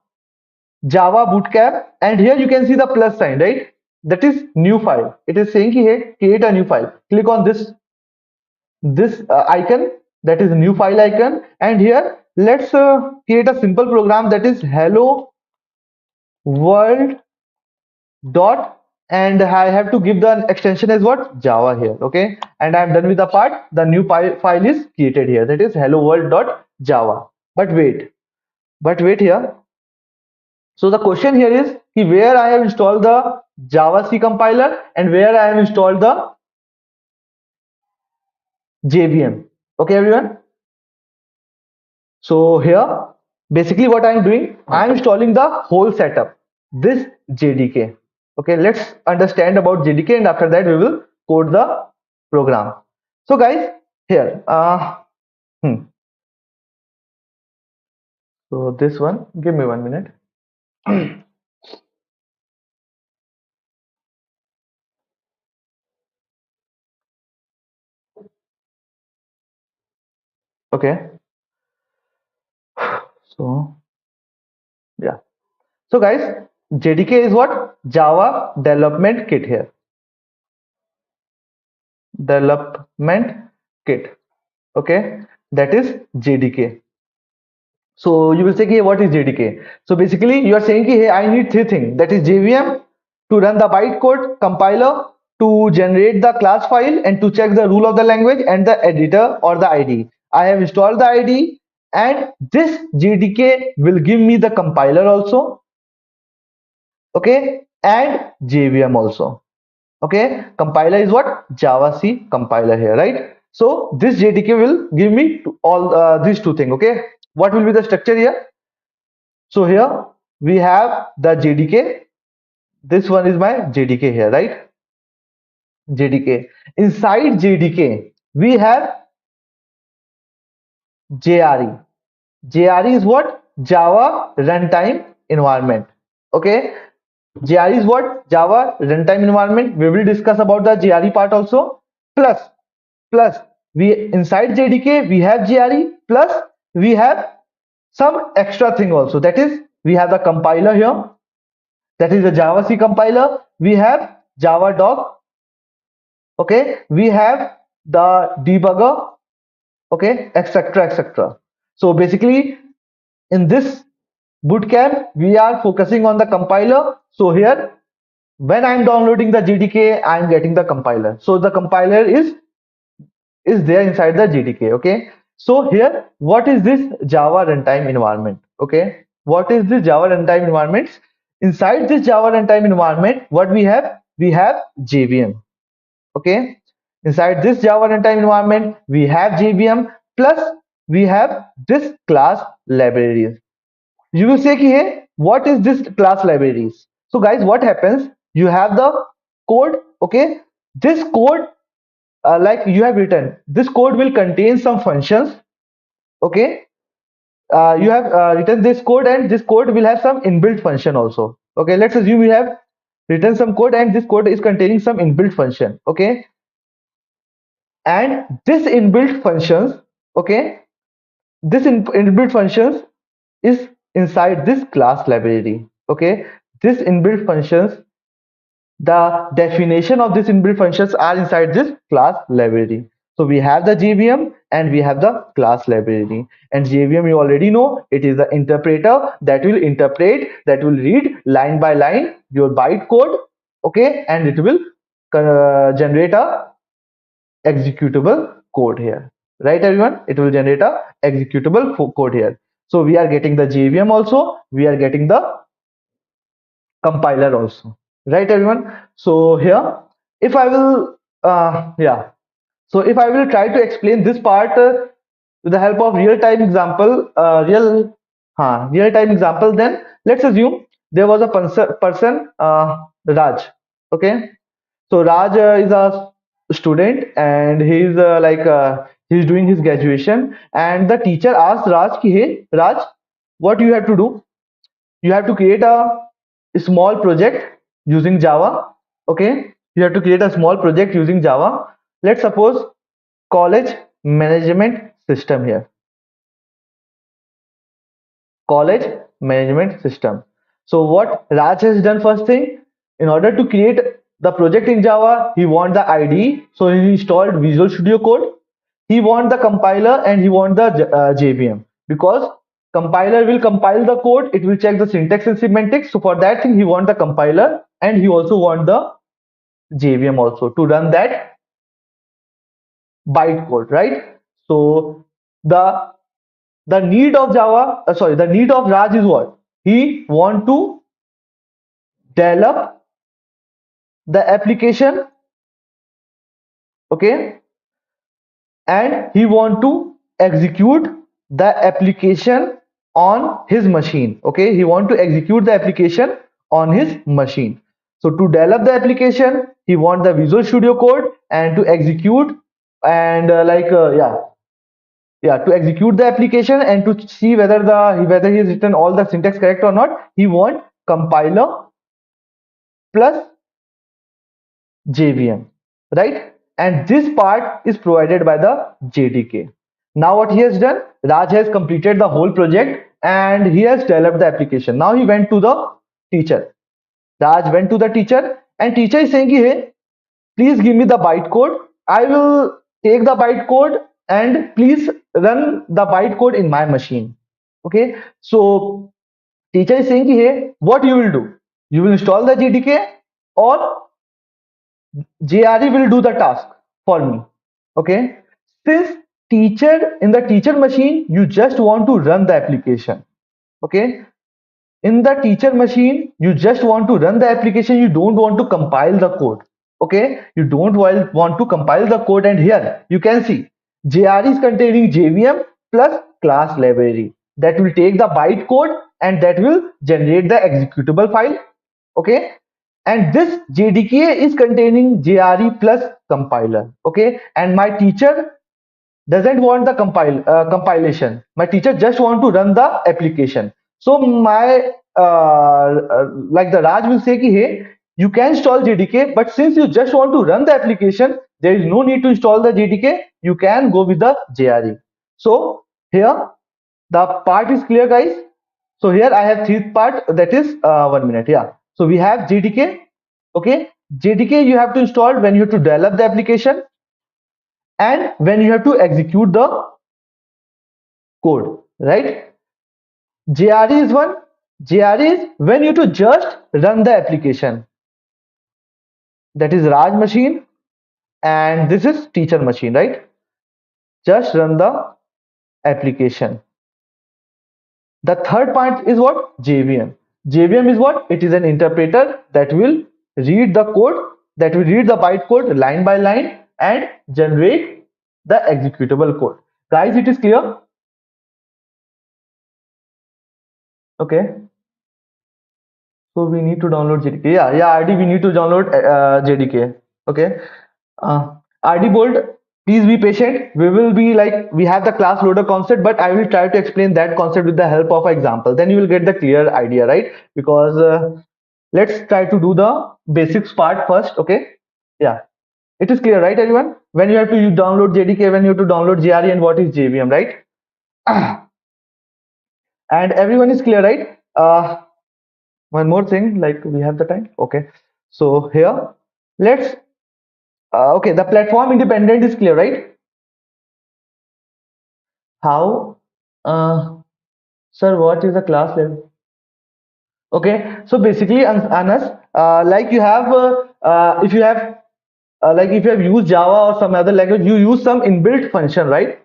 Java Bootcamp, and here you can see the plus sign, right? That is new file. It is saying here, create a new file. Click on this icon, that is new file icon, and here let's create a simple program, that is hello world dot, and I have to give the extension as what, Java here. Okay, and I'm done with the part. The new file is created here, that is hello world dot Java. But wait here. So the question here is where I have installed the Java C compiler and where I have installed the JVM. Okay, everyone. So here, basically what I am doing, I am installing the whole setup, this JDK. Okay, let's understand about JDK, and after that we will code the program. So guys, here, so this one, give me 1 minute. Okay, so yeah. So guys, JDK is what? Java Development Kit here. Development Kit. Okay, that is JDK. So you will say, hey, what is JDK? So basically, you are saying, hey, I need three things. That is JVM to run the bytecode compiler, to generate the class file, and to check the rule of the language, and the editor or the IDE. I have installed the IDE, and this JDK will give me the compiler also. Okay, and JVM also. Okay, compiler is what? Java C compiler here, right? So this JDK will give me all these two things. Okay, what will be the structure here? So here we have the JDK. This one is my JDK here, right? JDK. Inside JDK, we have JRE. JRE is what? Java Runtime Environment. Okay. JRE is what? Java Runtime Environment. We will discuss about the JRE part also. Plus, we inside JDK we have JRE. Plus, we have some extra thing also. That is, we have the compiler here. That is the Java C compiler. We have Java dog. Okay, we have the debugger. Okay, etc. So basically, in this bootcamp, we are focusing on the compiler. So here, when I'm downloading the JDK, I'm getting the compiler. So the compiler is there inside the JDK. Okay, so here, what is this Java runtime environment? Okay, what is this Java runtime environment? Inside this Java runtime environment, what we have? We have JVM. Okay, inside this Java runtime environment, we have JVM, plus we have this class libraries. You will say, hey, what is this class libraries? So guys, what happens? You have the code. Okay, this code, like you have written, this code will contain some functions. Okay, you have written this code, and this code will have some inbuilt function also. Okay, let's assume we have written some code, and this code is containing some inbuilt function. Okay, and this inbuilt functions, okay, this inbuilt functions is inside this class library. Okay, this inbuilt functions, the definition of this inbuilt functions are inside this class library. So we have the JVM and we have the class library. And JVM, you already know, it is the interpreter that will interpret, that will read line by line your byte code, okay, and it will generate a executable code here. Right, everyone? It will generate a executable code here. So we are getting the JVM also, we are getting the compiler also. Right, everyone? So here, if I will, yeah. So if I will try to explain this part with the help of real-time example, real-time example, then let's assume there was a person, Raj. Okay, so Raj is a student and he's doing his graduation, and the teacher asked Raj, ki, "Hey, Raj, what you have to do? You have to create a small project using Java. Okay, you have to create a small project using Java. Let's suppose college management system here. College management system. So what Raj has done first thing, in order to create the project in Java, he want the IDE. So he installed Visual Studio Code. He want the compiler and he want the JVM, because compiler will compile the code. It will check the syntax and semantics. So for that thing, he want the compiler and he also want the JVM also to run that bytecode, right? So the need of the need of Raj is what? He want to develop the application, okay, and he want to execute the application on his machine. Okay, he want to execute the application on his machine. So to develop the application, he want the Visual Studio Code, and to execute and to execute the application and to see whether he has written all the syntax correct or not, he want compiler plus JVM, right? And this part is provided by the JDK. Now what he has done, Raj has completed the whole project and he has developed the application. Now he went to the teacher. Raj went to the teacher and teacher is saying, hey, please give me the bytecode. I will take the bytecode and please run the bytecode in my machine. Okay, so teacher is saying, hey, what you will do? You will install the JDK or JRE will do the task for me. Okay, since teacher in the teacher machine, you just want to run the application. Okay, in the teacher machine, you just want to run the application, you don't want to compile the code. Okay, you don't want to compile the code, and here you can see JR is containing JVM plus class library that will take the byte code and that will generate the executable file. Okay, and this JDK is containing JRE plus compiler. Okay, and my teacher doesn't want the compilation. My teacher just want to run the application. So my like the Raj will say, ki, hey, you can install JDK, but since you just want to run the application, there is no need to install the JDK. You can go with the JRE. So here the part is clear, guys. So here I have three part, that is 1 minute. Yeah. So we have JDK. Okay. JDK you have to install when you have to develop the application and when you have to execute the code, right? JRE is one. JRE is when you to just run the application. That is Raj machine and this is teacher machine, right? Just run the application. The third part is what? JVM. JVM is what? It is an interpreter that will read the code, that will read the byte code line by line and generate the executable code. Guys, it is clear? Okay. So we need to download JDK. Yeah, RD, we need to download JDK. Okay. RD Bolt, please be patient. We will be like, we have the class loader concept, but I will try to explain that concept with the help of example. Then you will get the clear idea, right? Because let's try to do the basics part first. Okay. Yeah. It is clear, right, everyone? When you have to download JDK, when you have to download JRE, and what is JVM, right? And everyone is clear, right? One more thing, like we have the time. Okay. So here, let's okay, the platform independent is clear, right? How, uh, sir, what is the class level? Okay, so basically, Anas, like you have, if you have, like if you have used Java or some other language, you use some inbuilt function, right?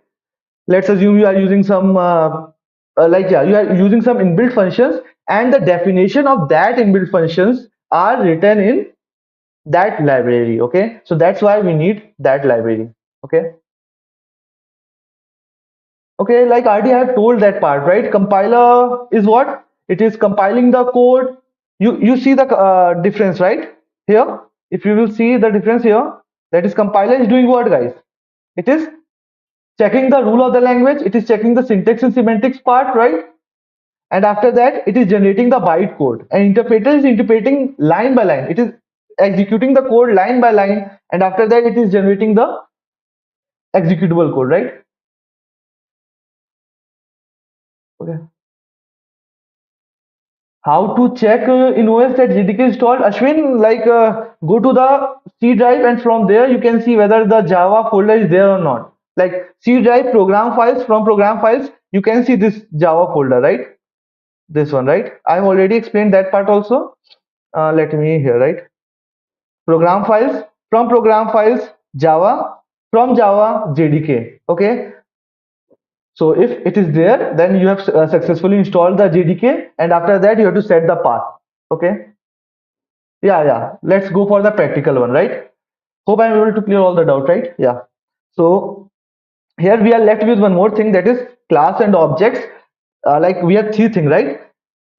Let's assume you are using some, like yeah, you are using some inbuilt functions, and the definition of that inbuilt functions are written in that library. Okay, so that's why we need that library. Okay. Okay, like already I have told that part, right? Compiler is what? It is compiling the code. You see the difference, right? Here, if you will see the difference here, that is compiler is doing what, guys? It is checking the rule of the language. It is checking the syntax and semantics part, right? And after that, it is generating the byte code. And interpreter is interpreting line by line. It is executing the code line by line, and after that, it is generating the executable code, right? Okay. How to check in OS that GDK installed? Ashwin, like go to the C drive, and from there you can see whether the Java folder is there or not. Like C drive program files, from program files, you can see this Java folder, right? This one, right? I've already explained that part also. Let me here, right? Program files, from program files, Java, from Java, JDK. Okay. So if it is there, then you have successfully installed the JDK, and after that you have to set the path. Okay. Yeah. Let's go for the practical one, right? Hope I'm able to clear all the doubt, right? Yeah. So here we are left with one more thing, that is class and objects. Like we have three things, right?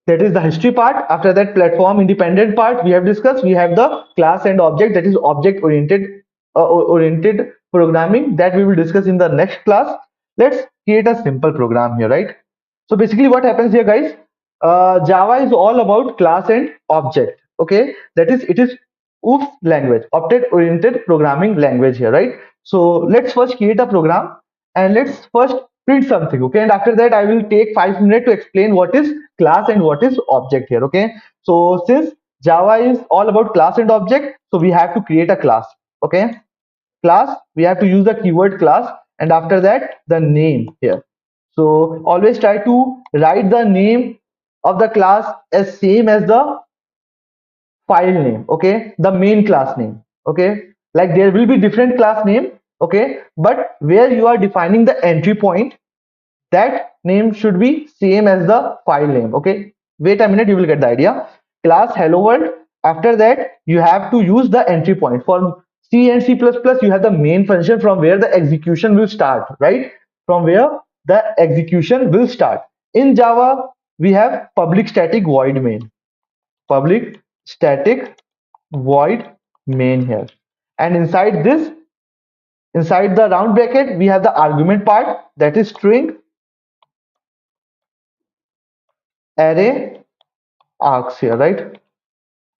That is the history part. After that, platform independent part we have discussed. We have the class and object, that is object oriented programming, that we will discuss in the next class. Let's create a simple program here, right? So basically what happens here, guys, Java is all about class and object. Okay, that is, it is OOPS language, object oriented programming language here, right? So let's first create a program, and let's first print something. Okay, and after that I will take 5 minutes to explain what is class and what is object here. Okay, so since Java is all about class and object, so we have to create a class. Okay, class, we have to use the keyword class, and after that the name here. So always try to write the name of the class as same as the file name. Okay, the main class name. Okay, like there will be different class name. Okay, but where you are defining the entry point, that name should be same as the file name. Okay, wait a minute, you will get the idea. Class hello world, after that you have to use the entry point. For C and C++, you have the main function from where the execution will start, right? From where the execution will start. In Java we have public static void main, public static void main here, and inside this, inside the round bracket, we have the argument part, that is string array args here, right?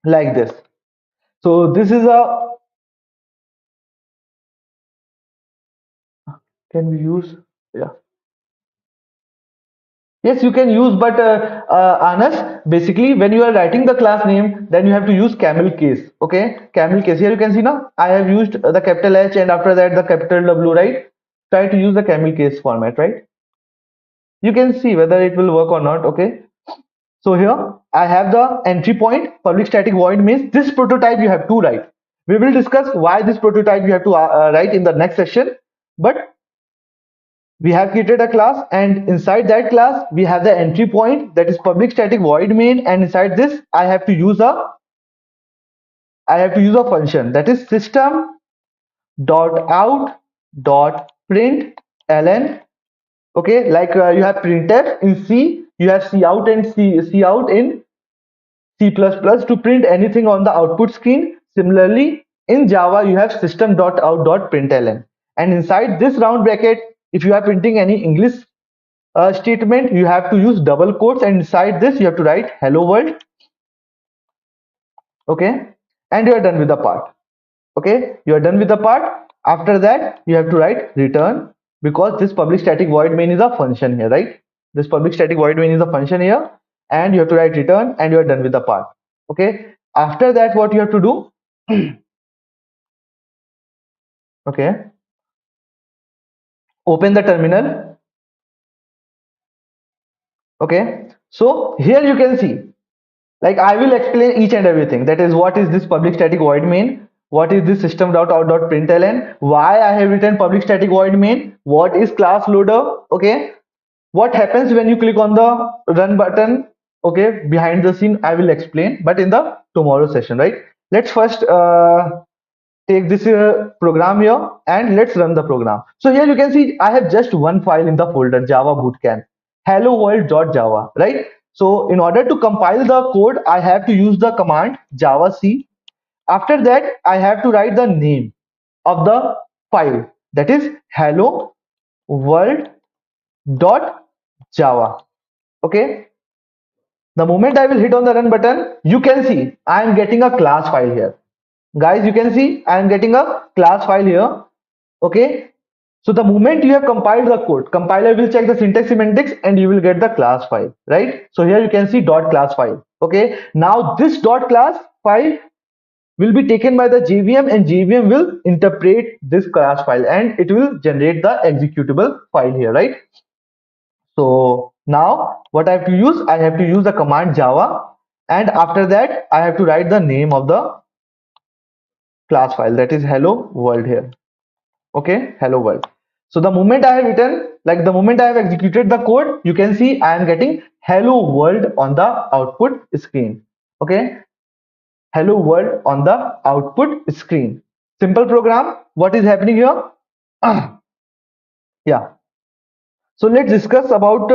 Like this. So this is a, can we use, yeah, yes you can use, but Anas, basically when you are writing the class name, then you have to use camel case. Okay, camel case, here you can see now I have used the capital H and after that the capital W, right? Try to use the camel case format, right? You can see whether it will work or not. Okay, so here I have the entry point, public static void means this prototype you have to write. We will discuss why this prototype you have to write in the next session. But we have created a class, and inside that class we have the entry point, that is public static void main, and inside this I have to use a function, that is system dot out dot print ln. Okay, like you have printf in C, you have cout and cout in C++ to print anything on the output screen. Similarly, in Java, you have system.out.println. And inside this round bracket, if you are printing any English statement, you have to use double quotes. And inside this, you have to write hello world. Okay. And you are done with the part. Okay. You are done with the part. After that, you have to write return, because this public static void main is a function here, right? This public static void main is a function here, and you have to write return, and you are done with the part. Okay, after that what you have to do, okay, open the terminal, Okay, so here you can see, like I will explain each and everything. That is, what is this public static void main? What is this system.out.println? Why I have written public static void main? What is class loader? Okay, what happens when you click on the run button? Okay, behind the scene I will explain, but in the tomorrow session, right? Let's first take this program here and let's run the program. So here you can see I have just one file in the folder, Java Bootcamp, hello world.java, right? So in order to compile the code, I have to use the command java c. After that, I have to write the name of the file, that is hello world.java. Okay, the moment I will hit on the run button, you can see I am getting a class file here. Guys, you can see I am getting a class file here. Okay, so the moment you have compiled the code, compiler will check the syntax semantics and you will get the class file, right? So here you can see dot class file. Okay, now this dot class file will be taken by the JVM and JVM will interpret this class file and it will generate the executable file here, right? So now what I have to use, I have to use the command java, and after that I have to write the name of the class file, that is hello world here. Okay, hello world. So the moment I have written, like the moment I have executed the code, you can see I am getting hello world on the output screen. Okay, hello world on the output screen. Simple program. What is happening here? Yeah, so let's discuss about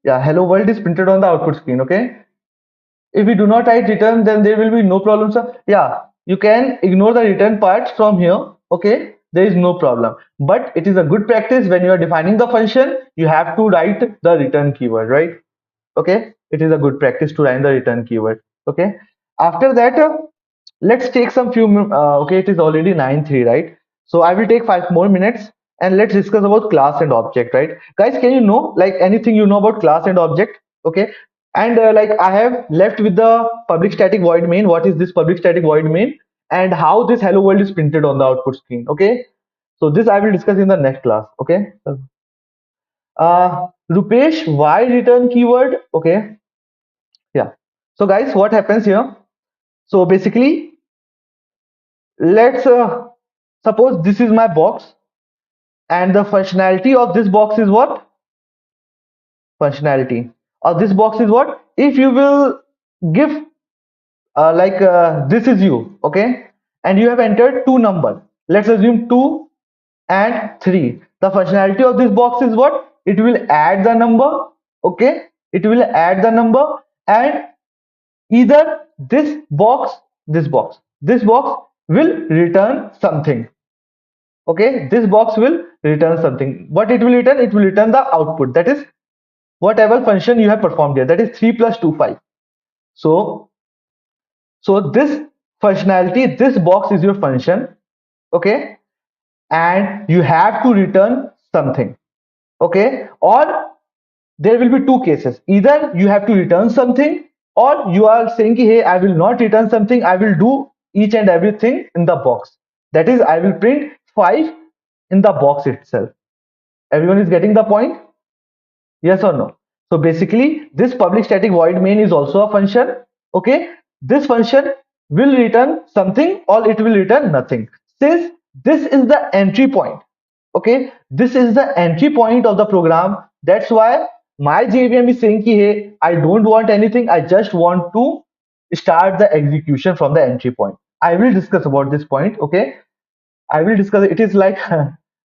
yeah, hello world is printed on the output screen. Okay, if we do not write return, then there will be no problem, sir. Yeah, you can ignore the return part from here. Okay, there is no problem, but it is a good practice when you are defining the function, you have to write the return keyword, right? Okay, it is a good practice to write the return keyword. Okay, after that, let's take some few okay, it is already 9:03, right? So I will take 5 more minutes and let's discuss about class and object, right? Guys, can you know like anything you know about class and object? Okay, and like I have left with the public static void main. What is this public static void main and how this hello world is printed on the output screen? Okay, so this I will discuss in the next class. Okay, Rupesh, why return keyword? Okay, yeah. So guys, what happens here? So basically, let's suppose this is my box and the functionality of this box is what? Functionality of this box is what? If you will give like this is you, okay, and you have entered two numbers. Let's assume 2 and 3. The functionality of this box is what? It will add the number, okay, it will add the number, and either this box will return something. Okay, this box will return something. What it will return? It will return the output, that is whatever function you have performed here, that is 3 plus 2 5. So this functionality, this box is your function. Okay, and you have to return something. Okay, or there will be two cases, either you have to return something or you are saying ki, hey, I will not return something, I will do each and everything in the box, that is I will print 5 in the box itself. Everyone is getting the point? Yes or no? So basically this public static void main is also a function. Okay, this function will return something or it will return nothing, since this is the entry point. Okay, this is the entry point of the program. That's why my JVM is saying ki, hey, I don't want anything, I just want to start the execution from the entry point. I will discuss about this point. Okay, I will discuss it. It is like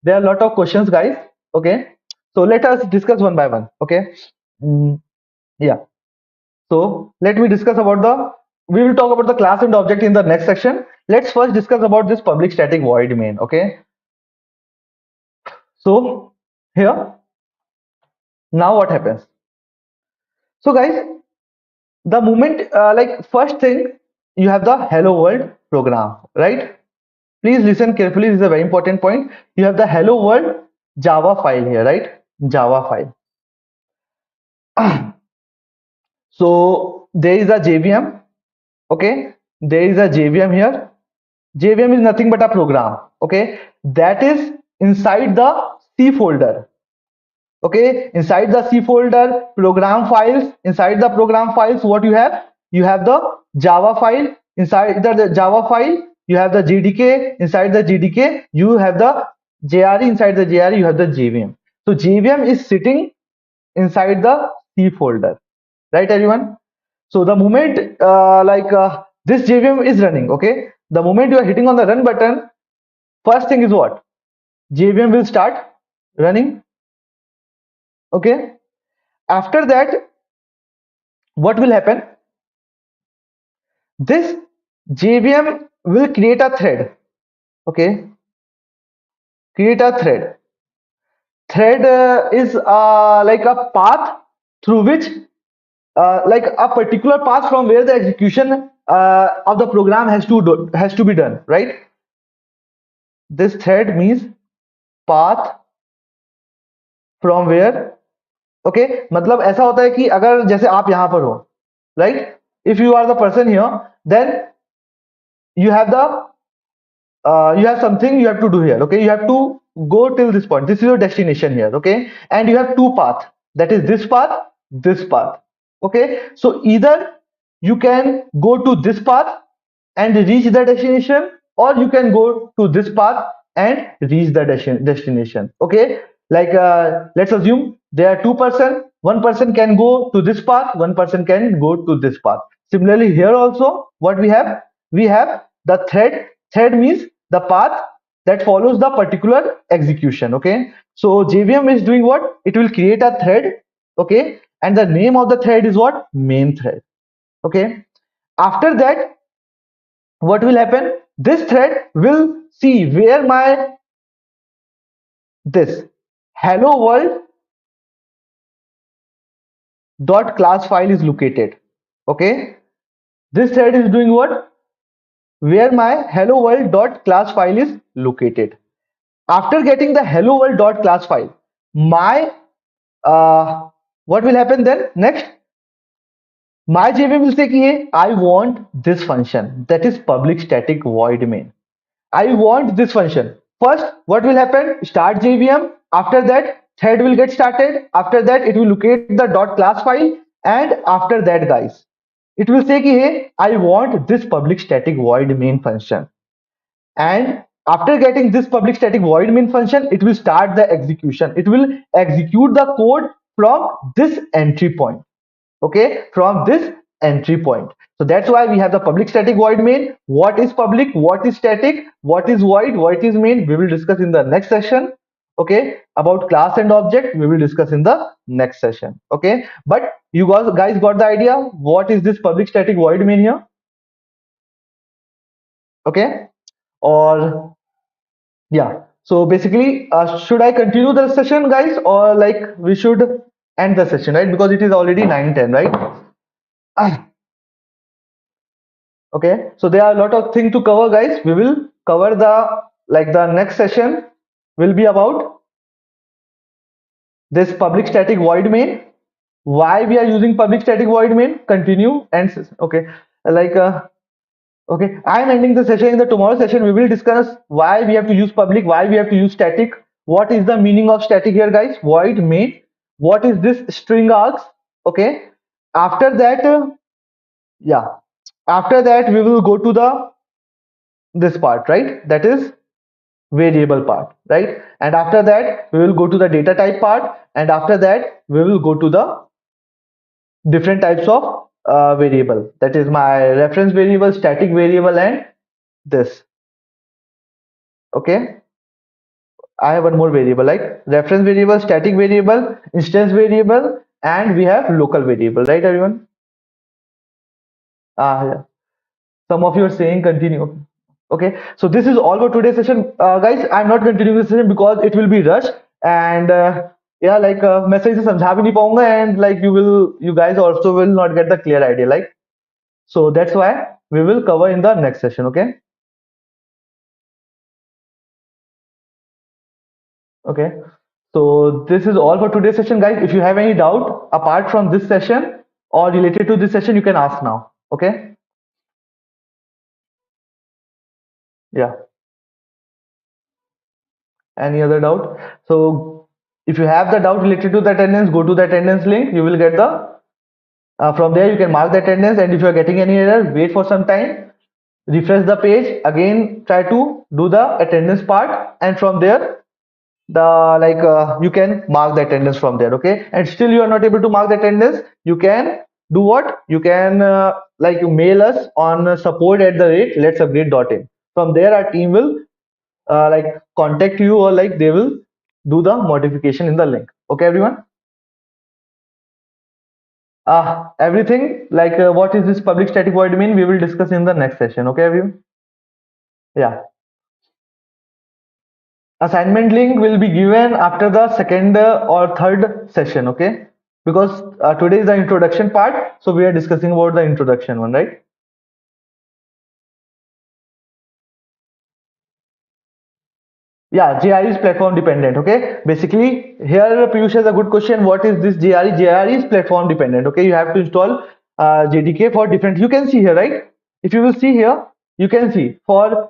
there are a lot of questions, guys. Okay, so let us discuss one by one. Okay, Mm, yeah. So let me discuss about the. We will talk about the class and object in the next section. Let's first discuss about this public static void main. Okay, so here now what happens? So guys, the moment like first thing, you have the hello world program, right? Please listen carefully, this is a very important point. You have the hello world Java file here, right? Java file. So there is a JVM. Okay, there is a JVM here. JVM is nothing but a program. Okay, that is inside the C folder. Okay, inside the C folder, program files. Inside the program files, what you have? You have the Java file. Inside the Java file, you have the GDK. Inside the GDK, you have the JRE. Inside the JRE, you have the JVM. So JVM is sitting inside the C folder, right, everyone? So the moment this JVM is running, okay, the moment you are hitting on the run button, first thing is what? JVM will start running. Okay, after that, what will happen? This JVM will create a thread. Okay, create a thread. Thread is like a path through which, like a particular path from where the execution of the program has to be done, right? This thread means path from where. Okay, मतलब ऐसा होता है कि अगर जैसे आप यहाँ पर हो, right? If you are the person here, then you have the you have something you have to do here. Okay, you have to go till this point. This is your destination here. Okay, and you have two paths, that is this path, this path. Okay, so either you can go to this path and reach the destination, or you can go to this path and reach the destination. Okay, like let's assume there are two-person, one person can go to this path, one person can go to this path. Similarly here also, what we have the thread means the path that follows the particular execution. Okay, so JVM is doing what? It will create a thread. Okay, and the name of the thread is what? Main thread. Okay, after that, what will happen? This thread will see where my this hello world dot class file is located. Okay, this thread is doing what? Where my hello world dot class file is located. After getting the hello world dot class file, my what will happen then next? My JVM will say कि I want this function, that is public static void main. I want this function. First, what will happen? Start JVM. After that, thread will get started. After that, it will locate the dot class file. And after that, guys, it will say कि hey, I want this public static void main function. And after getting this public static void main function, it will start the execution. It will execute the code from this entry point. Okay, from this entry point. So that's why we have the public static void main. What is public, what is static, what is void, what is main, we will discuss in the next session. Okay, about class and object we will discuss in the next session. Okay, but you guys got the idea what is this public static void main here? Okay, or yeah, so basically should I continue the session, guys, or like we should end the session, right? Because it is already 9:10, right? Okay, so there are a lot of things to cover, guys. We will cover the next session will be about this public static void main, why we are using public static void main, continue and okay, like okay, I am ending the session. In the tomorrow session we will discuss why we have to use public, why we have to use static, what is the meaning of static here, guys, void main, what is this string args. Okay, after that yeah, after that we will go to the this part, right, that is variable part, right? And after that we will go to the data type part, and after that we will go to the different types of variable, that is my reference variable, static variable, and this. Okay, I have one more variable like reference variable, static variable, instance variable, and we have local variable, right, everyone? Yeah. Some of you are saying continue. Okay, so this is all for today's session, guys. I'm not continuing this session because it will be rushed, and yeah, like मैं सही से समझा भी नहीं पाऊंगा, and like you guys also will not get the clear idea, like, so that's why we will cover in the next session. Okay, okay, so this is all for today's session, guys. If you have any doubt apart from this session or related to this session, you can ask now. Okay, yeah, any other doubt? So If you have the doubt related to the attendance, go to the attendance link. You will get the from there you can mark the attendance, and if you are getting any error, wait for some time, refresh the page again, try to do the attendance part, and from there the you can mark the attendance from there. Okay, and still you are not able to mark the attendance, you can do what, you can mail us on support@, letsupgrade.in. From there our team will contact you, or they will do the modification in the link. Okay everyone. Everything what is this public static void mean, we will discuss in the next session. Okay everyone. Yeah, assignment link will be given after the second or third session. Okay, because today is the introduction part, so we are discussing about the introduction one, right? Yeah, GRE is platform dependent. Okay, basically here Piyush has a good question. What is this GRE? GRE is platform dependent. Okay, you have to install JDK for different. You can see here, right? If you will see here, you can see for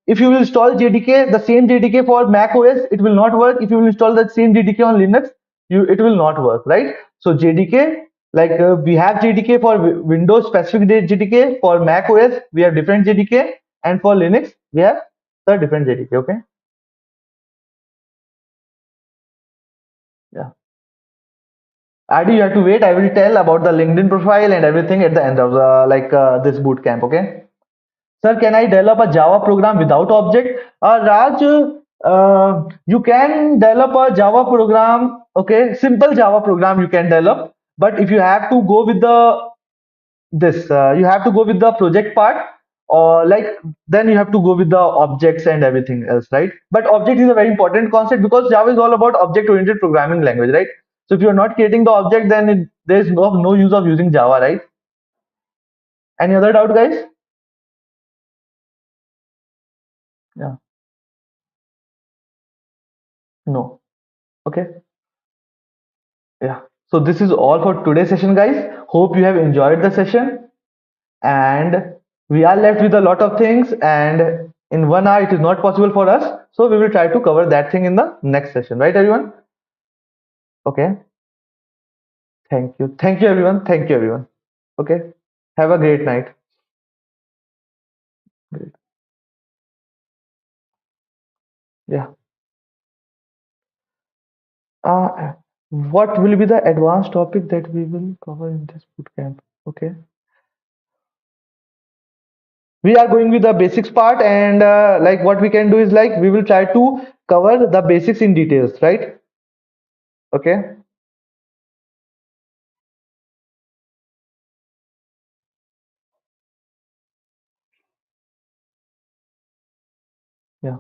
if you will install JDK, the same JDK for Mac OS, it will not work. If you will install the same JDK on Linux, it will not work, right? So JDK, we have JDK for Windows specific JDK, for Mac OS we have different JDK, and for Linux we have the different JDK. Okay. Yeah. Adi, you have to wait. I will tell about the LinkedIn profile and everything at the end of this bootcamp. Okay. Sir, can I develop a Java program without object? Raj, you can develop a Java program. Okay, simple Java program you can develop. But if you have to go with you have to go with the project part, or then you have to go with the objects and everything else, right? But object is a very important concept, because Java is all about object oriented programming language, right? So if you're not creating the object, then there's no use of using Java, right? Any other doubt, guys? Yeah. No. Okay. Yeah. So this is all for today's session, guys. Hope you have enjoyed the session, and we are left with a lot of things, and in 1 hour it is not possible for us, so we will try to cover that thing in the next session, right everyone? Okay. Thank you everyone, thank you everyone. Okay, have a great night. Great. Yeah. What will be the advanced topic that we will cover in this bootcamp? Okay, we are going with the basics part, and what we can do is we will try to cover the basics in details, right? Okay. Yeah.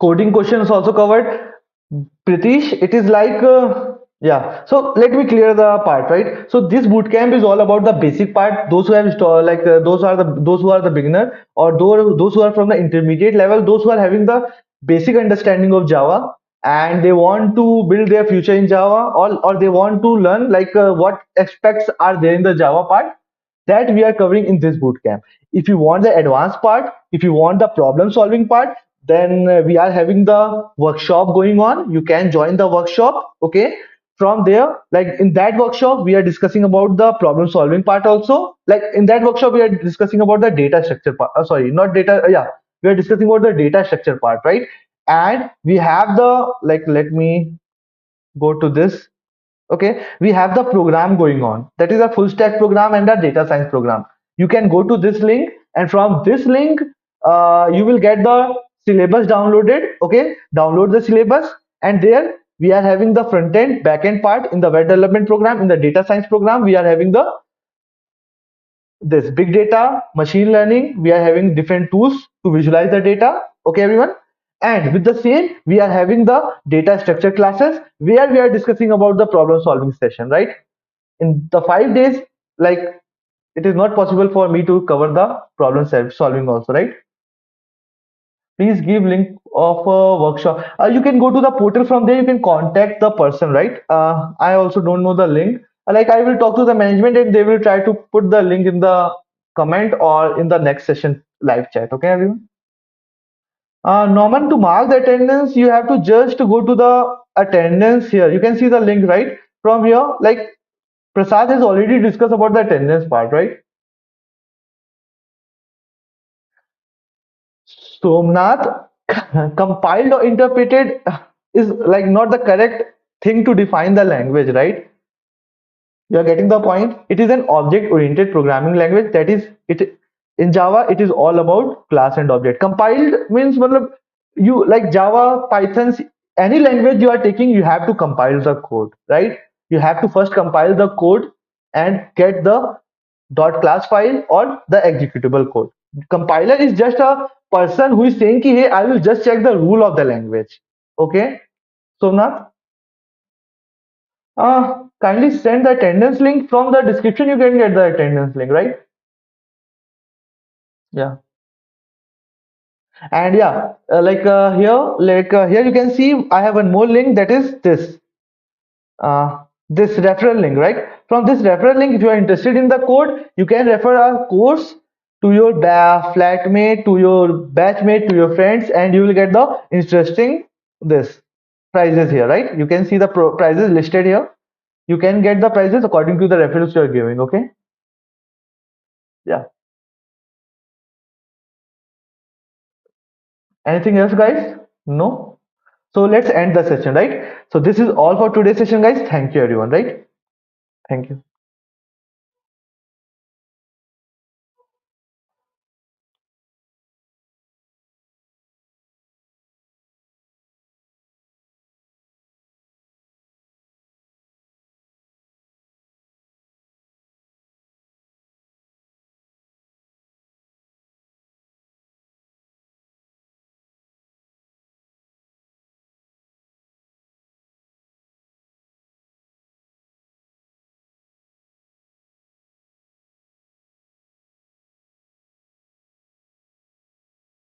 Coding questions also covered. Pritish, it is yeah. So let me clear the part, right? So this bootcamp is all about the basic part. Those who have those who are the beginner, or those who are from the intermediate level, those who are having the basic understanding of Java, and they want to build their future in Java, or they want to learn what aspects are there in the Java part, that we are covering in this bootcamp. If you want the advanced part, if you want the problem solving part, then we are having the workshop going on. You can join the workshop. Okay, from there, in that workshop we are discussing about the problem solving part also. In that workshop we are discussing about the data structure part. Sorry, not data. Yeah, we are discussing about the data structure part, right? And we have the let me go to this. Okay, we have the program going on, that is a full stack program and a data science program. You can go to this link, and from this link you will get the syllabus downloaded. Okay, download the syllabus, and there we are having the front end back end part. In the web development program, in the data science program, we are having this big data, machine learning. We are having different tools to visualize the data. Okay everyone, and with the same we are having the data structure classes, where we are discussing about the problem solving session, right? In the 5 days, like it is not possible for me to cover the problem solving also, right? Please give link of a workshop. You can go to the portal. From there you can contact the person, right? I also don't know the link. I will talk to the management, and they will try to put the link in the comment or in the next session live chat. Okay, everyone. Norman, to mark the attendance, you have to just go to the attendance here. You can see the link right from here. Like Prasad has already discussed about the attendance part, right? Somnath, compiled or interpreted is like not the correct thing to define the language, right? You are getting the point. It is an object-oriented programming language. That is, it in Java. It is all about class and object. Compiled means, matlab, you like Java, Python, any language you are taking, you have to compile the code, right? You have to first compile the code and get the dot class file or the executable code. Compiler is just a person who is saying, ki, hey, I will just check the rule of the language. Okay, Somnath. Kindly send the attendance link from the description. You can get the attendance link, right? Yeah. And yeah, here you can see I have one more link, that is this referral link, right? From this referral link, if you are interested in the code, you can refer our course to your flatmate, to your batchmate, to your friends, and you will get the interesting this prices here, right? You can see the prices listed here. You can get the prices according to the referrals you are giving. Okay. Yeah. Anything else, guys? No? So let's end the session, right? So this is all for today's session, guys. Thank you, everyone, right? Thank you.